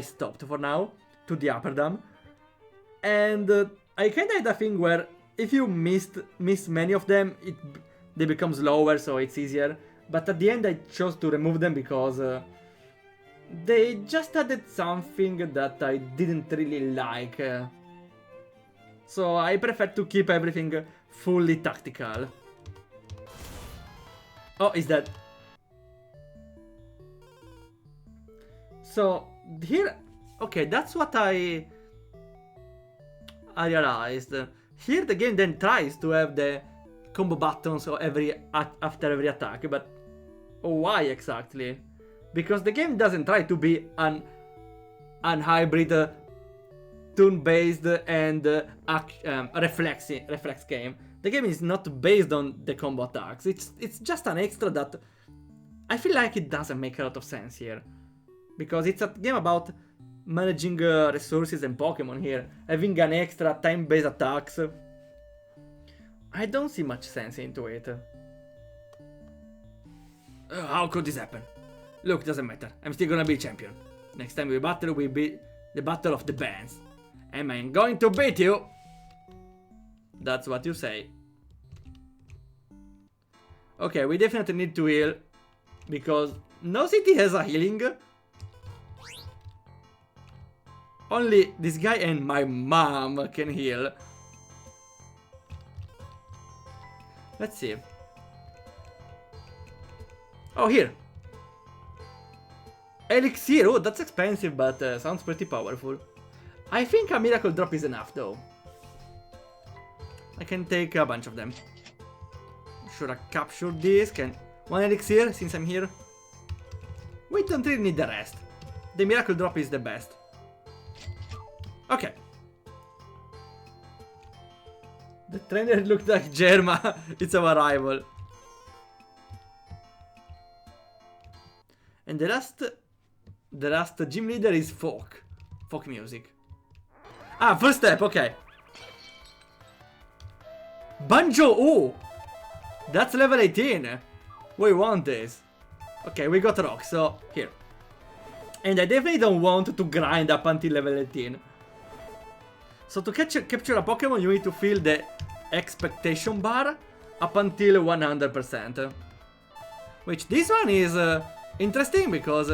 [SPEAKER 1] stopped for now, to the Upper Dam. And I kinda had a thing where if you miss many of them, they become slower, so it's easier. But at the end I chose to remove them because they just added something that I didn't really like. So I prefer to keep everything fully tactical. Oh, is that... So, here... Okay, that's what I realized. Here the game then tries to have the combo buttons after every attack, but why exactly? Because the game doesn't try to be an an hybrid turn-based and reflex game. The game is not based on the combo attacks. It's just an extra that I feel like it doesn't make a lot of sense here, because it's a game about managing resources and Pokemon here, having an extra time-based attacks. I don't see much sense into it. How could this happen? Look, doesn't matter. I'm still gonna be champion. Next time we battle will be the battle of the bands. Am I going to beat you? That's what you say. Okay, we definitely need to heal, because no city has a healing. Only this guy and my mom can heal. Let's see. Oh, here. Elixir. Oh, that's expensive, but sounds pretty powerful. I think a miracle drop is enough, though. I can take a bunch of them. Should I capture this? Can one elixir since I'm here? We don't really need the rest. The miracle drop is the best. Okay. The trainer looked like Germa. It's our rival. And the last gym leader is folk music. Ah, first step, okay. Banjo, oh! That's level 18. We want this. Okay, we got rock, so here. And I definitely don't want to grind up until level 18. So to capture a Pokemon, you need to fill the expectation bar up until 100%. Which this one is interesting, because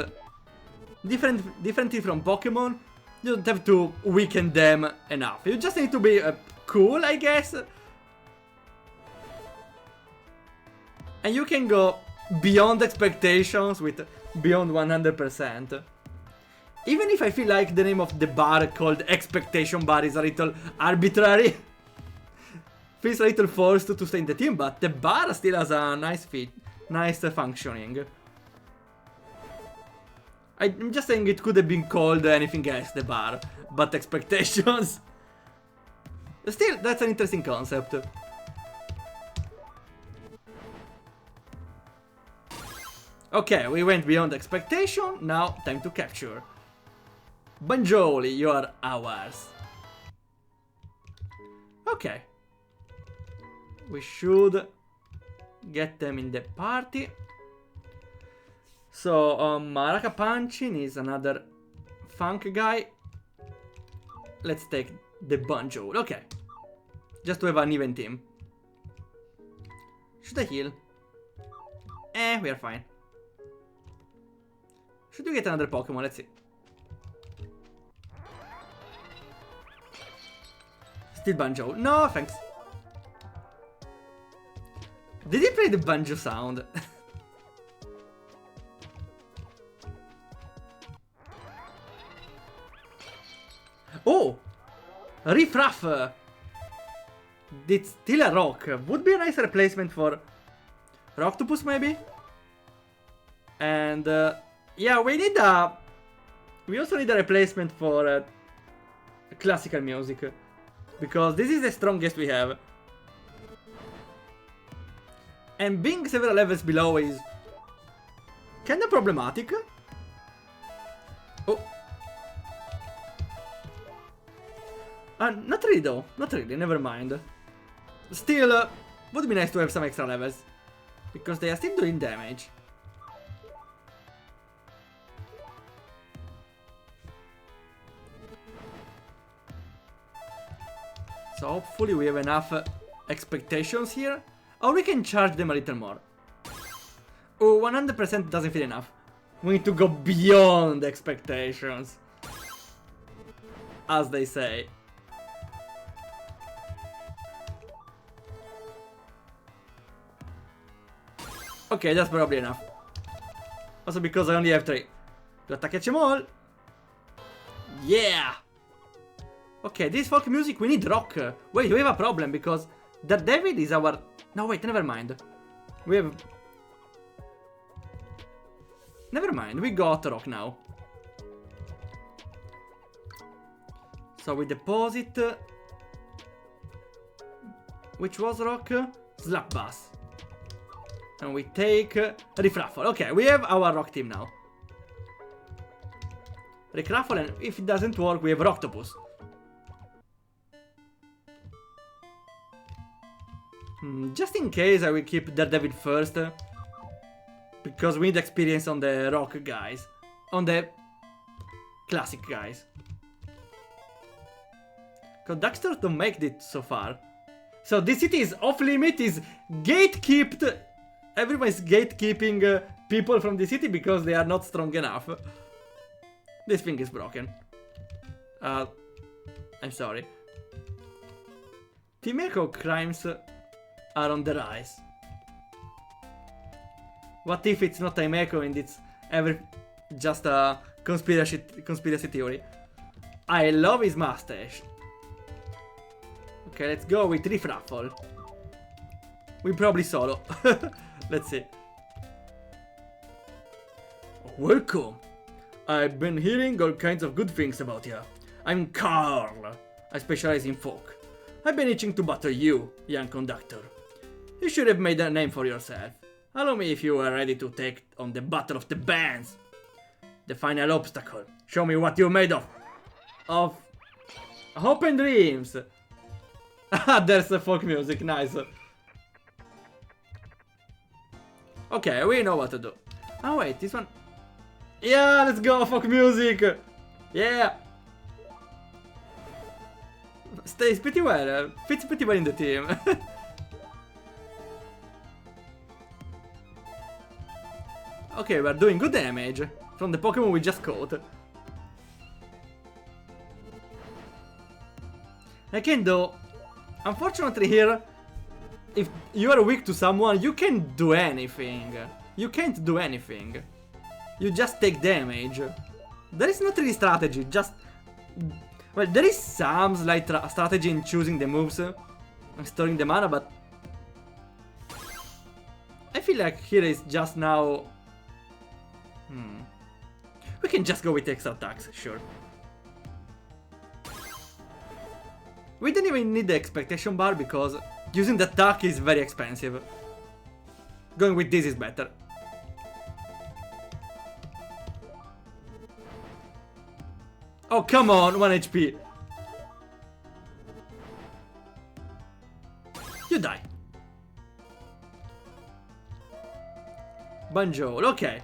[SPEAKER 1] differently from Pokemon, you don't have to weaken them enough. You just need to be cool, I guess. And you can go beyond expectations with beyond 100%. Even if I feel like the name of the bar called expectation bar is a little arbitrary. Feels a little forced to stay in the team, but the bar still has a nice functioning. I'm just saying it could have been called anything else, the bar, but expectations. Still, that's an interesting concept. Okay, we went beyond expectation, now time to capture. Banjoli, you are ours. Okay. We should get them in the party. So, Maraka Punchin is another funk guy. Let's take the Banjoli. Okay. Just to have an even team. Should I heal? We are fine. Should we get another Pokemon? Let's see. Still Banjo. No, thanks. Did he play the banjo sound? Oh! Riffraff! It's still a rock. Would be a nice replacement for Roctopus, maybe? And yeah, we also need a replacement for classical music, because this is the strongest we have. And being several levels below is kinda problematic. Oh. Not really though, not really, never mind. Still, would be nice to have some extra levels, because they are still doing damage. So hopefully we have enough expectations here. Or we can charge them a little more. Oh, 100% doesn't feel enough. We need to go beyond expectations, as they say. Okay, that's probably enough. Also because I only have 3. Do I catch them all? Yeah! Okay, this folk music, we need rock. Wait, we have a problem, because Daredevil is our... No, wait, never mind. We have... Never mind, we got rock now. So we deposit... which was rock? Slap Bus. And we take Riffraffle. Okay, we have our rock team now. Riffraffle, and if it doesn't work, we have Roctopus. Just in case, I will keep Daredevil first. Because we need experience on the rock guys. On the classic guys. Because Darkstars don't make it so far. So this city is off limit, is gatekept. Everyone is gatekeeping people from the city because they are not strong enough. This thing is broken. I'm sorry. Team Echo crimes are on the rise. What if it's not Team Echo and it's just a conspiracy theory? I love his mustache. Okay, let's go with Riffraffle. We probably solo. Let's see. Welcome. I've been hearing all kinds of good things about you. I'm Carl. I specialize in folk. I've been itching to battle you, young conductor. You should have made a name for yourself. Allow me if you are ready to take on the battle of the bands. The final obstacle. Show me what you're made of. Of hope and dreams. There's the folk music, nice. Okay, we know what to do. Oh wait, this one. Yeah, let's go, folk music. Yeah. Stays pretty well, fits pretty well in the team. Okay, we're doing good damage from the Pokemon we just caught. Again though, unfortunately here, if you are weak to someone, you can't do anything. You can't do anything. You just take damage. There is not really strategy, just... Well, there is some slight strategy in choosing the moves and storing the mana, but... I feel like here is just now... We can just go with extra attacks, sure. We don't even need the expectation bar because using the attack is very expensive. Going with this is better. Oh, come on, 1 HP. You die. Banjol, okay.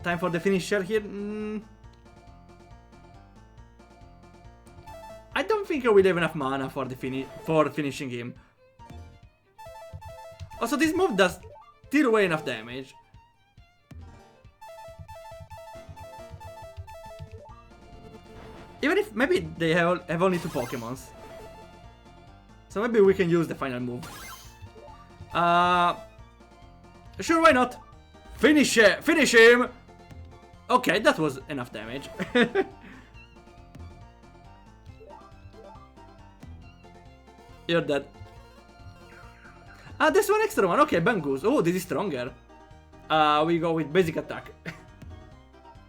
[SPEAKER 1] Time for the finisher here. I don't think I will have enough mana for the finishing him. Also, this move does still way enough damage. Even if maybe they have only 2 Pokemons. So maybe we can use the final move. Sure, why not? Finish him! Okay, that was enough damage. You're dead. Ah, there's one extra one. Okay, Bangoose. Oh, this is stronger. We go with basic attack.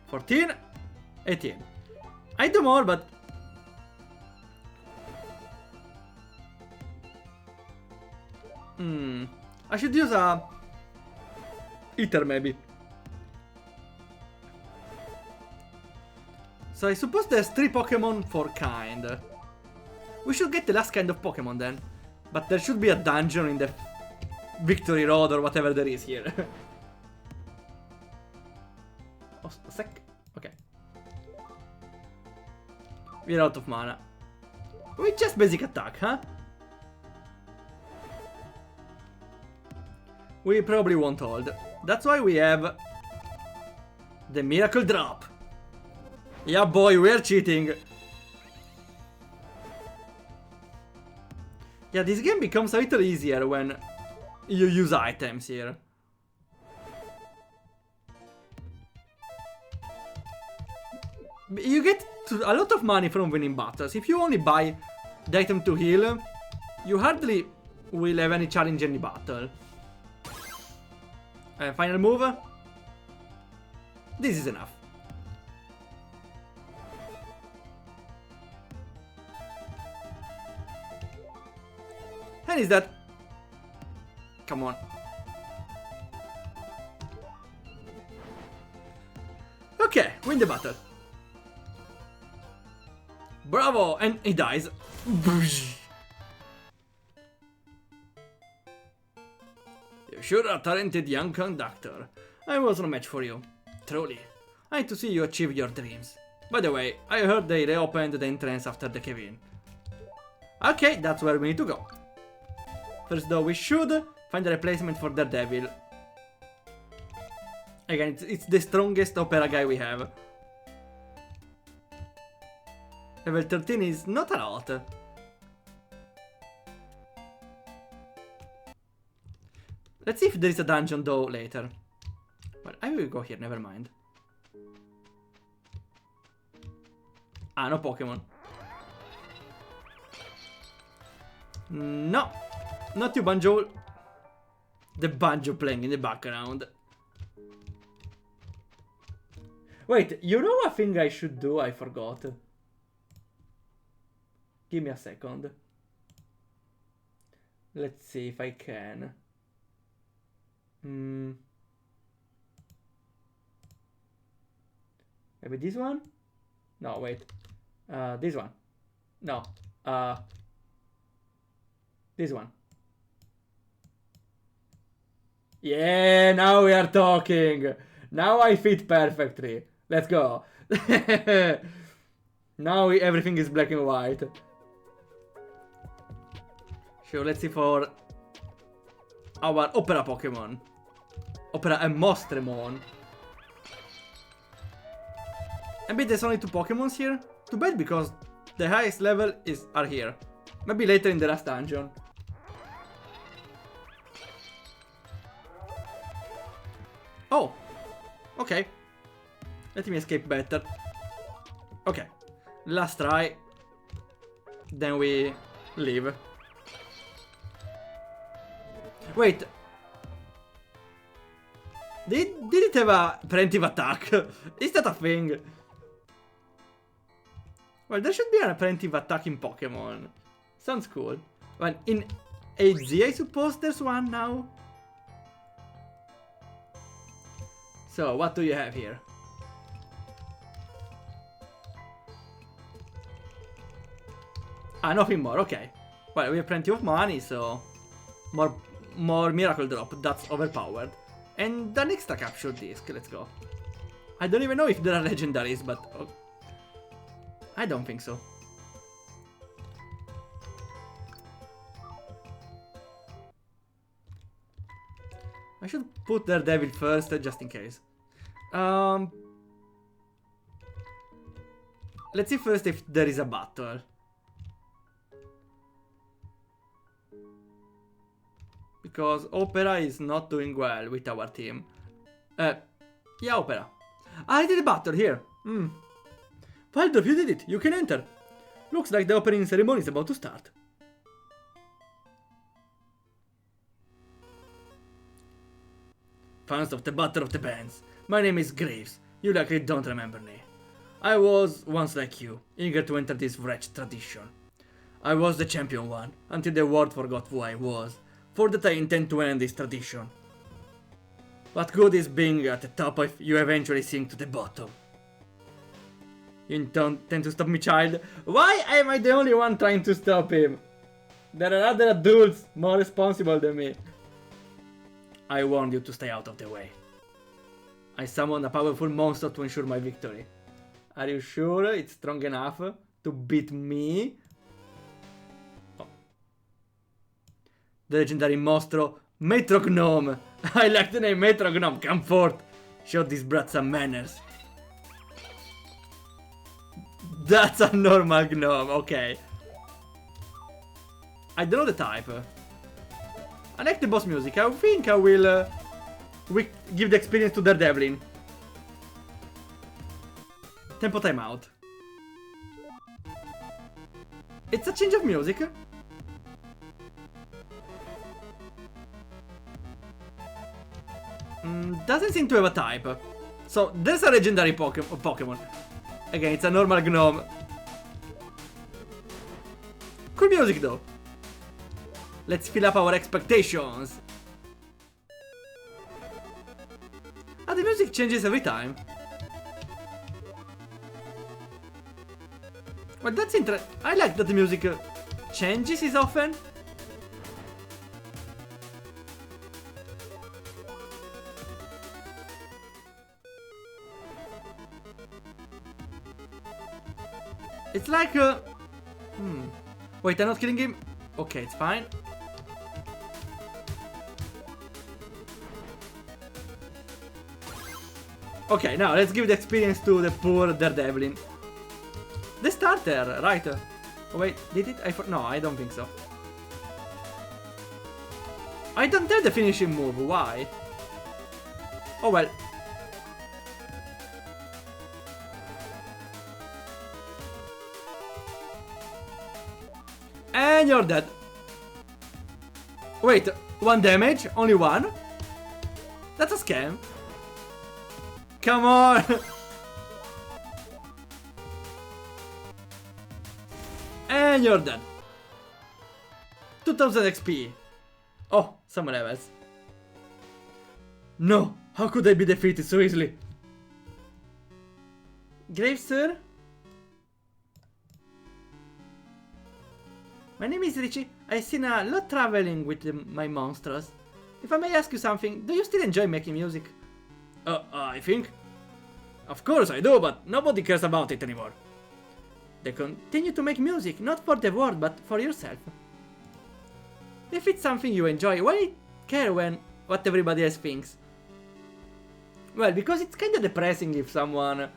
[SPEAKER 1] 14, 18. I do more, but... I should use a... Ether, maybe. So I suppose there's 3 Pokemon for kind. We should get the last kind of Pokemon then. But there should be a dungeon in the Victory Road or whatever there is here. Oh, a sec. Okay. We're out of mana. With just basic attack, huh? We probably won't hold. That's why we have the Miracle Drop. Yeah, boy, we're cheating. Yeah, this game becomes a little easier when you use items here. You get a lot of money from winning battles. If you only buy the item to heal, you hardly will have any challenge in the battle. Final move. This is enough. man is that? Come on. Okay, win the battle. Bravo! And he dies. You sure are a talented young conductor. I was no match for you. Truly. I need to see you achieve your dreams. By the way, I heard they reopened the entrance after the cave-in. Okay, that's where we need to go. First though, we should find a replacement for Daredevil. Again, it's the strongest opera guy we have. Level 13 is not a lot. Let's see if there is a dungeon though later. Well, I will go here, never mind. Ah, no Pokemon. No, not you, Banjo. The banjo playing in the background. Wait, you know a thing I should do? I forgot. Give me a second. Let's see if I can. Maybe this one? No, wait. This one. No. This one. Yeah, now we are talking. Now I fit perfectly. Let's go. Now everything is black and white. Sure, let's see for our Opera Pokemon. Opera and Maestromon. Maybe there's only 2 Pokemons here? Too bad, because the highest level are here. Maybe later in the last dungeon. Oh, okay. Let me escape better. Okay, last try. Then we leave. Wait. Did it have a preemptive attack? Is that a thing? Well, there should be a preemptive attack in Pokemon. Sounds cool. Well, in AZ, I suppose there's one now. So, what do you have here? Ah, nothing more, okay. Well, we have plenty of money, so... More Miracle Drop, that's overpowered. And an extra capture disc, let's go. I don't even know if there are legendaries, but... I don't think so. I should put Daredevil first, just in case. Let's see first if there is a battle. Because Opera is not doing well with our team. Yeah, Opera. I did a battle here. Waldorf, you did it. You can enter. Looks like the opening ceremony is about to start. Fans of the Battle of the Bands. My name is Graves. You likely don't remember me. I was once like you, eager to enter this wretched tradition. I was the champion one, until the world forgot who I was. For that I intend to end this tradition. What good is being at the top if you eventually sink to the bottom? You don't tend to stop me, child? Why am I the only one trying to stop him? There are other adults more responsible than me. I warned you to stay out of the way. I summoned a powerful monster to ensure my victory. Are you sure it's strong enough to beat me? Oh. The legendary monstro, Maestromon. I like the name Maestromon. Come forth. Show these brats some manners. That's a normal gnome, okay. I don't know the type. I like the boss music. I think I will give the experience to Daredevil. Tempo timeout. It's a change of music. Doesn't seem to have a type. So, there's a legendary Pokemon. Again, it's a normal gnome. Cool music though. Let's fill up our expectations. Ah, the music changes every time. Well, that's interesting. I like that the music changes as often. It's like Wait, I'm not killing him. Okay, it's fine. Okay, now let's give the experience to the poor Daredevilin. The starter, right? Oh wait, did it? No, I don't think so. I don't have the finishing move, why? Oh well. And you're dead. Wait, 1 damage? Only 1? That's a scam. Come on! And you're dead. 2000 XP. Oh, someone else. No, how could I be defeated so easily? Grave, sir? My name is Richie. I've seen a lot traveling with my monsters. If I may ask you something, do you still enjoy making music? I think. Of course I do, but nobody cares about it anymore. They continue to make music, not for the world, but for yourself. If it's something you enjoy, why care what everybody else thinks? Well, because it's kinda depressing if someone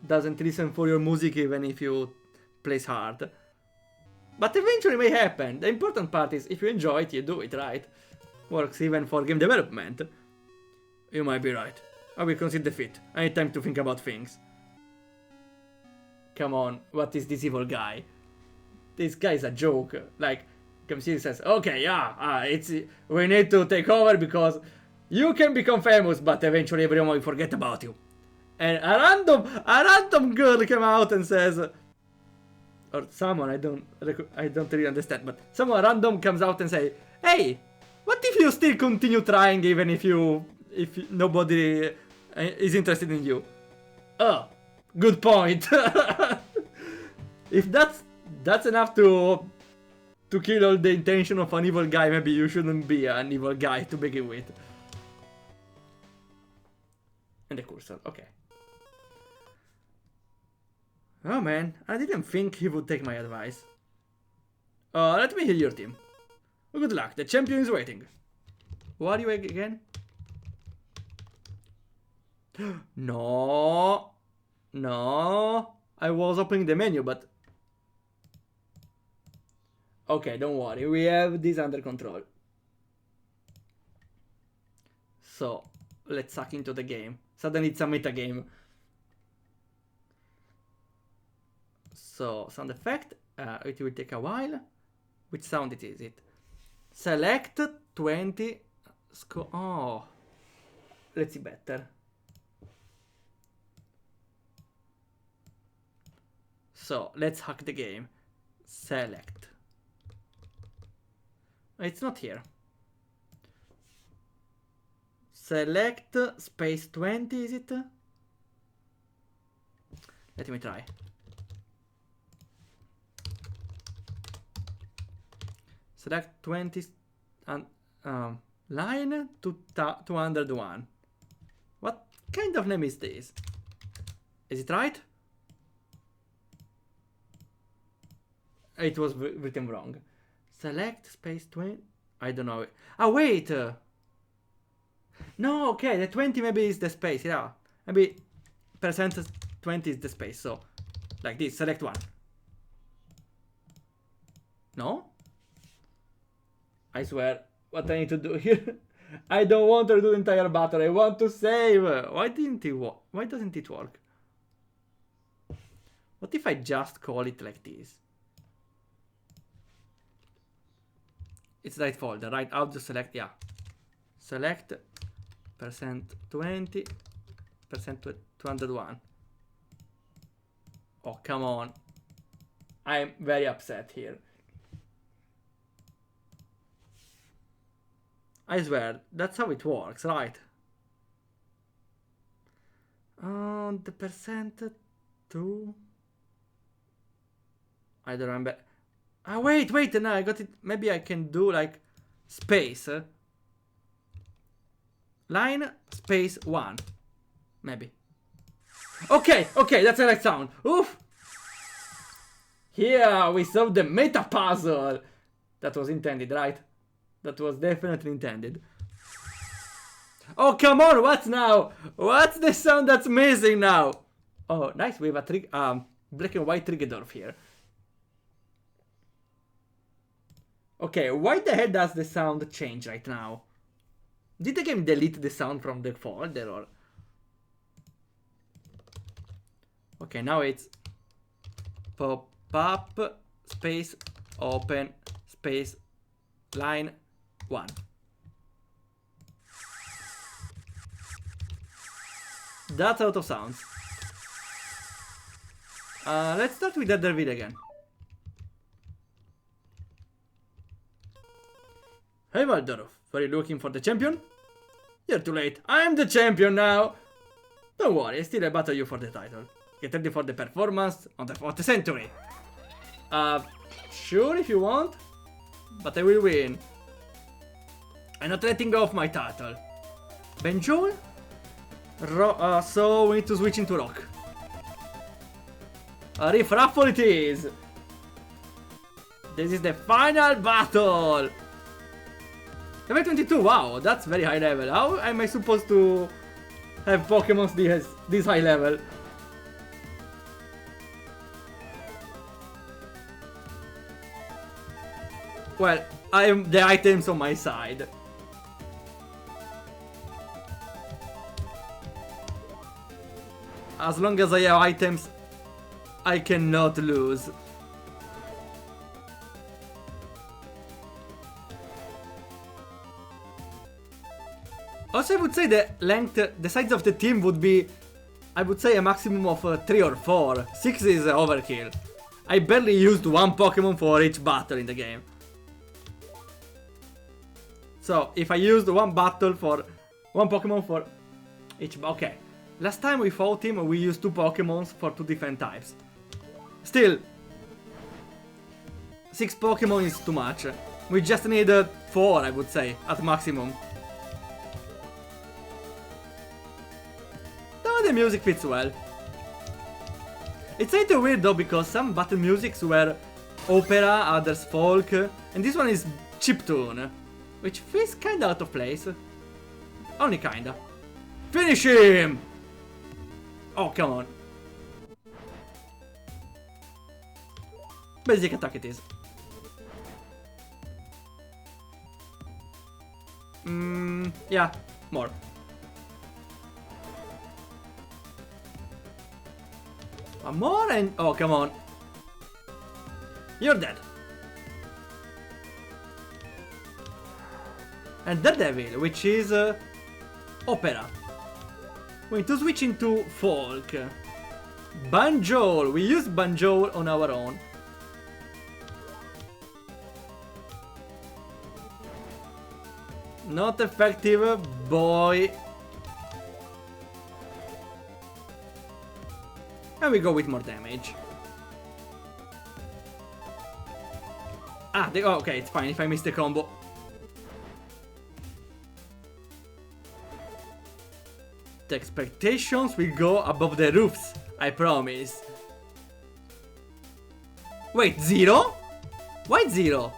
[SPEAKER 1] doesn't listen for your music even if you plays hard. But eventually it may happen. The important part is if you enjoy it, you do it, right? Works even for game development. You might be right. I will concede defeat. I need time to think about things. Come on, what is this evil guy? This guy is a joke. Like, comes here and says, okay, yeah, we need to take over because you can become famous, but eventually everyone will forget about you. And a random girl came out and says, or someone, I don't really understand, but someone random comes out and say, hey, what if you still continue trying even if nobody is interested in you? Oh, good point. If that's enough to kill all the intention of an evil guy, maybe you shouldn't be an evil guy to begin with. And the cursor, okay. Oh man, I didn't think he would take my advice. Let me heal your team. Good luck, the champion is waiting. Who are you again? No. No. I was opening the menu, but... Okay, don't worry, we have this under control. So, let's suck into the game. Suddenly it's a meta game. So, sound effect, it will take a while. Which sound is it? Select 20. Oh. Let's see better. So, let's hack the game. Select. It's not here. Select space 20, is it? Let me try. Select 20 and line to 201. What kind of name is this? Is it right? It was written wrong. Select space 20. I don't know. Ah, wait. No, okay. The 20 maybe is the space. Yeah. Maybe percent 20 is the space. So, like this. Select one. No? I swear. What I need to do here? I don't want to do the entire battle. I want to save. Why didn't it work? Why doesn't it work? What if I just call it like this? It's right folder, right? I'll just select, yeah. Select percent 20, percent 201. Oh, come on. I'm very upset here. I swear, that's how it works, right? The percent to... I don't remember. Ah, wait, no, I got it. Maybe I can do like space. Line, space, 1. Maybe. Okay, that's the right sound. Oof! Here we solved the meta puzzle. That was intended, right? That was definitely intended. Oh, come on, what now? What's the sound that's missing now? Oh, nice, we have a black and white Trigadorf here. Okay, why the hell does the sound change right now? Did the game delete the sound from the folder or... Okay, now it's pop up, space, open, space, line, 1. That's out of sounds. Let's start with that David again. Hey Waldorf, were you looking for the champion? You're too late, I'm the champion now! Don't worry, I still battle you for the title. Get ready for the performance on the 4th century. Sure if you want, but I will win. I'm not letting go of my title. Benjol? So we need to switch into rock. Riff Raffle it is! This is the final battle! Level 22, wow, that's very high level. How am I supposed to have Pokemon this high level? Well, I am the items on my side. As long as I have items, I cannot lose. Also, I would say the length, the size of the team would be, I would say, a maximum of 3 or 4. 6 is overkill. I barely used 1 Pokemon for each battle in the game. So, if I used 1 Pokemon for each... Okay. Last time we fought him, we used 2 Pokemons for 2 different types. Still, 6 Pokemon is too much. We just need 4, I would say, at maximum. Though the music fits well. It's a little weird though, because some battle musics were opera, others folk, and this one is chiptune, which feels kinda out of place. Only kinda. Finish him! Oh, come on. Basic attack it is. Yeah, more. One more and... Oh, come on. You're dead. And Daredevil, which is opera. We need to switch into folk. Banjol. We use Banjol on our own. Not effective, boy. And we go with more damage. Ah, oh, okay, it's fine if I miss the combo. The expectations will go above the roofs, I promise. Wait, 0? Why 0?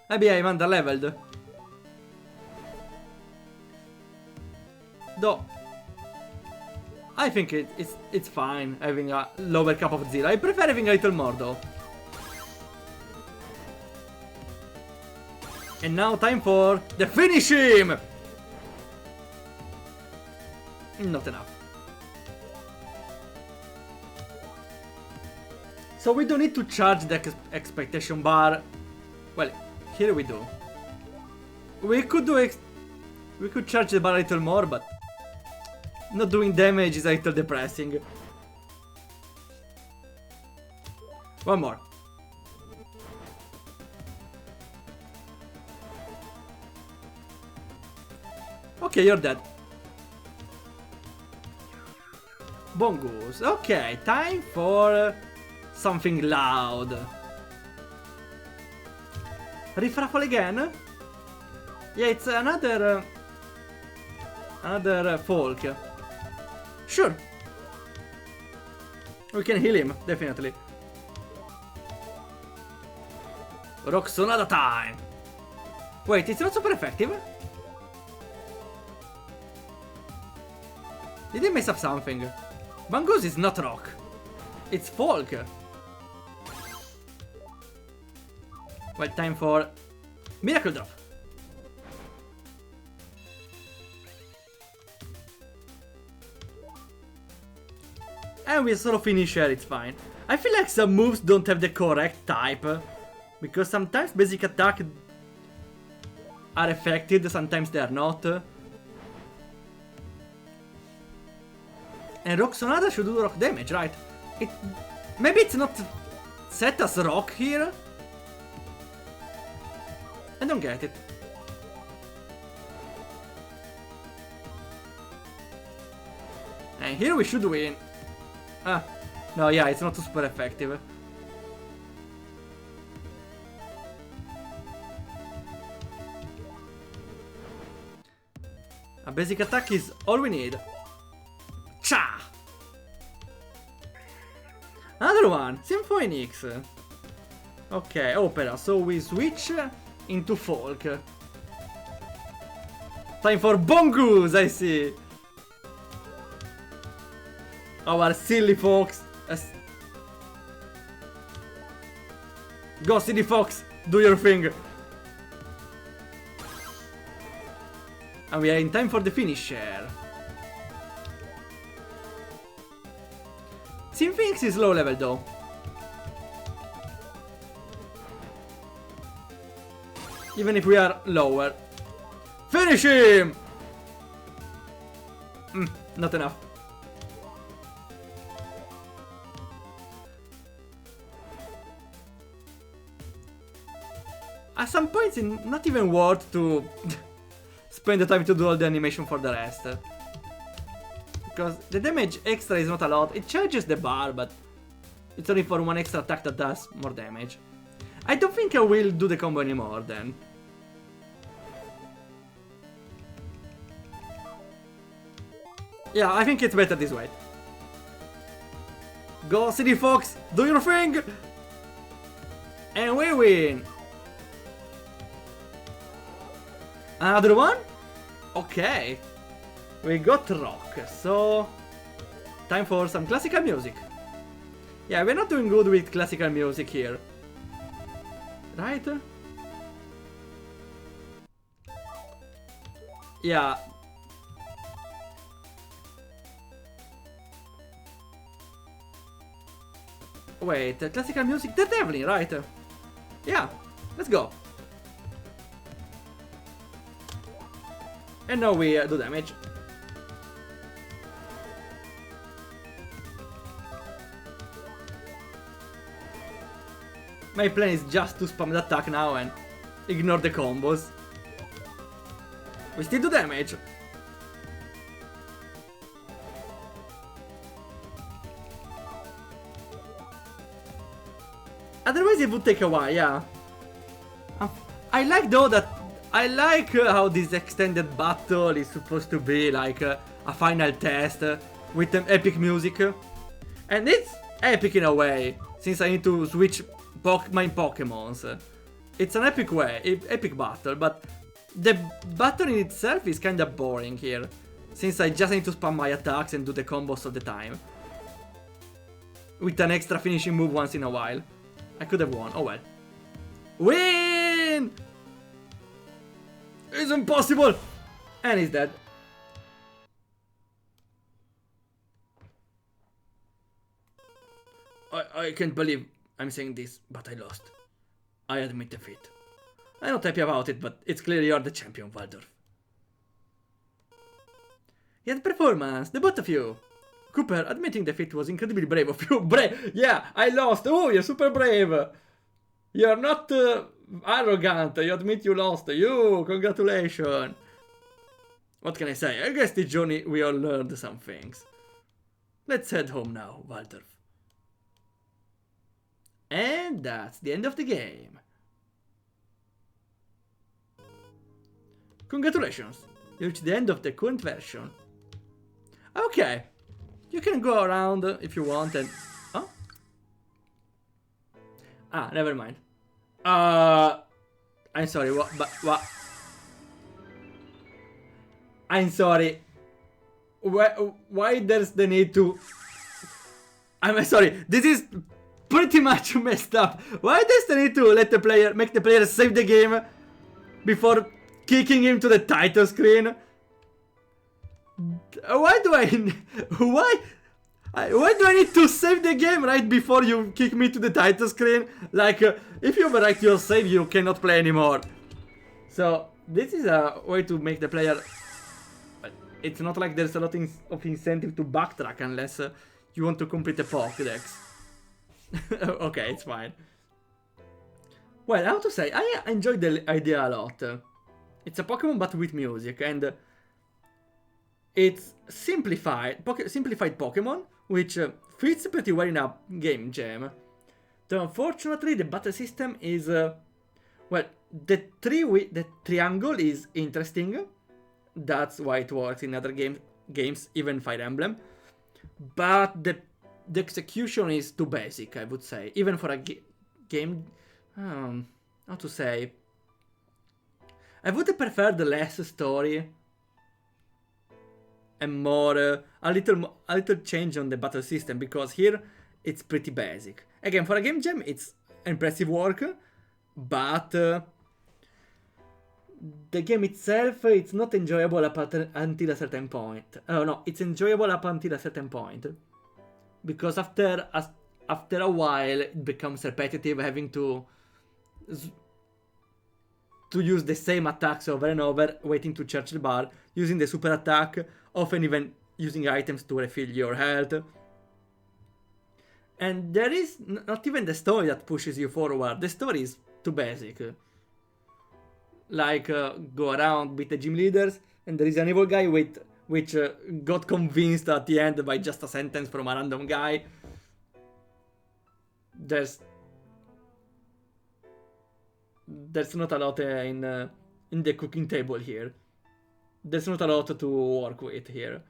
[SPEAKER 1] Maybe I'm under-leveled. Though, I think it's fine having a lower cap of 0. I prefer having a little more though. And now time for the finish him! Not enough. So we don't need to charge the expectation bar. Well, here we do. We could charge the bar a little more, but not doing damage is a little depressing. One more. Okay, you're dead. Bongoose. Okay, time for something loud. Riffraffle again? Yeah, it's another folk. Sure. We can heal him, definitely. Rock Sonata time. Wait, it's not super effective? Did he mess up something? Bangoose is not rock. It's folk. Well, time for Miracle Drop. And we solo finish here, it's fine. I feel like some moves don't have the correct type. Because sometimes basic attack are affected, sometimes they are not. And Rock Sonata should do rock damage, right? Maybe it's not set as rock here. I don't get it. And here we should win. Ah, no, yeah, it's not super effective. A basic attack is all we need. Cha! Another one, Symphonix. Okay, opera, so we switch into folk. Time for Bongoose, I see. Our silly fox. Go, silly fox, do your thing. And we are in time for the finisher. Symphonix is low level though. Even if we are lower. Finish him! Not enough. At some points it's not even worth to spend the time to do all the animation for the rest. Because the damage extra is not a lot. It charges the bar, but it's only for one extra attack that does more damage. I don't think I will do the combo anymore then. Yeah, I think it's better this way. Go, City Fox, do your thing! And we win! Another one? Okay. We got rock, so time for some classical music. Yeah, we're not doing good with classical music here. Right? Yeah. Wait, classical music, definitely, right? Yeah, let's go. And now we do damage. My plan is just to spam the attack now and ignore the combos. We still do damage. Otherwise it would take a while, yeah. I like though that I like how this extended battle is supposed to be like a final test with an epic music. And it's epic in a way, since I need to switch my Pokémons. It's an epic way, epic battle, but the battle in itself is kinda boring here, since I just need to spam my attacks and do the combos all the time. With an extra finishing move once in a while. I could have won, oh well. Win! It's impossible! And he's dead. I can't believe I'm saying this, but I lost. I admit defeat. I'm not happy about it, but it's clear you're the champion, Waldorf. Yet performance, the both of you. Cooper, admitting defeat was incredibly brave of you. Yeah, I lost. Oh, you're super brave. You're not arrogant. You admit you lost. Congratulations. What can I say? I guess this journey we all learned some things. Let's head home now, Waldorf. And that's the end of the game. Congratulations, you reached the end of the current version. Okay, you can go around if you want and... Oh? Ah, never mind. I'm sorry, what? I'm sorry. Why there's the need to... I'm sorry, this is pretty much messed up. Why there's the need to let the player, make the player save the game before kicking him to the title screen? Why do I need to save the game right before you kick me to the title screen? Like, if you overwrite your save, you cannot play anymore. So, this is a way to make the player... It's not like there's a lot of incentive to backtrack unless you want to complete a Pokédex. Okay, it's fine. Well, I have to say, I enjoyed the idea a lot. It's a Pokemon but with music, and it's simplified Pokemon, which fits pretty well in a game jam. Though unfortunately, the battle system is well, the triangle is interesting. That's why it works in other games, even Fire Emblem. But the execution is too basic, I would say. Even for a game, how to say? I would have preferred less story and more a little change on the battle system, because here it's pretty basic. Again, for a game jam, it's impressive work, but the game itself, it's not enjoyable until a certain point. Oh no, it's enjoyable up until a certain point, because after a while it becomes repetitive, having to use the same attacks over and over, waiting to charge the bar, using the super attack, often even using items to refill your health. And there is not even the story that pushes you forward. The story is too basic. Like, go around, beat the gym leaders, and there is an evil guy which got convinced at the end by just a sentence from a random guy. There's not a lot in the cooking table here. There's not a lot to work with here.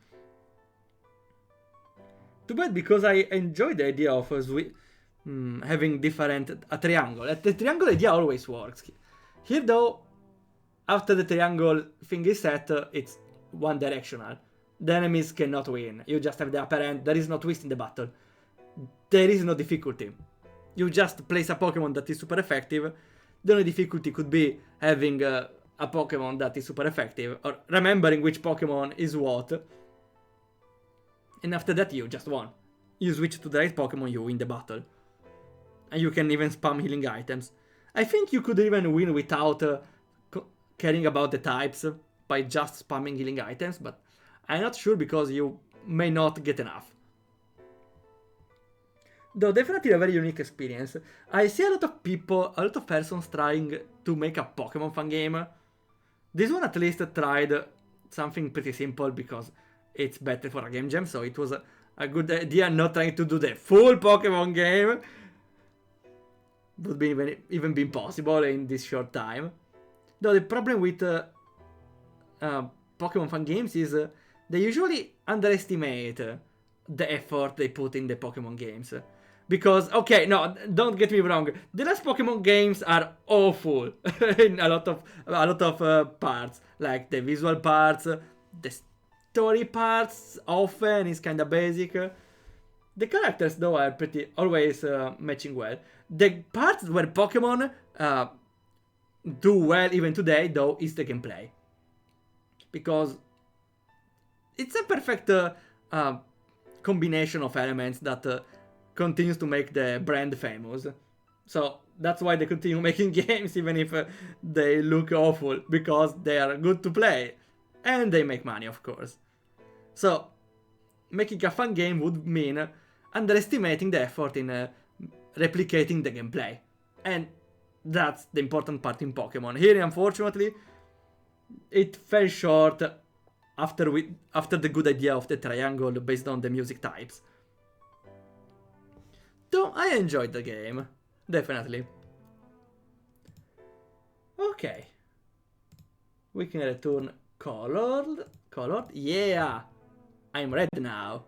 [SPEAKER 1] Too bad, because I enjoy the idea of having a triangle. The triangle idea always works. Here though, after the triangle thing is set, it's one directional. The enemies cannot win. You just have the upper hand. There is no twist in the battle. There is no difficulty. You just place a Pokemon that is super effective. The only difficulty could be having a Pokemon that is super effective, or remembering which Pokemon is what. And after that, you just won. You switch to the right Pokemon, you win the battle. And you can even spam healing items. I think you could even win without caring about the types by just spamming healing items, but I'm not sure, because you may not get enough. Though definitely a very unique experience. I see a lot of persons trying to make a Pokemon fan game. This one at least tried something pretty simple, because it's better for a game jam, so it was a good idea, not trying to do the full Pokemon game. Would be even be impossible in this short time. Though the problem with Pokemon fan games is they usually underestimate the effort they put in the Pokemon games. Because, okay, no, don't get me wrong, the last Pokemon games are awful in a lot of parts, like the visual parts, the story parts often is kinda basic. The characters though are always matching well. The parts where Pokemon do well even today though is the gameplay, because it's a perfect combination of elements that continues to make the brand famous. So that's why they continue making games even if they look awful, because they are good to play and they make money, of course. So making a fun game would mean underestimating the effort in replicating the gameplay, and that's the important part in Pokemon. Here, unfortunately, it fell short after the good idea of the triangle based on the music types. So I enjoyed the game, definitely. Okay, we can return colored. Yeah, I'm red now.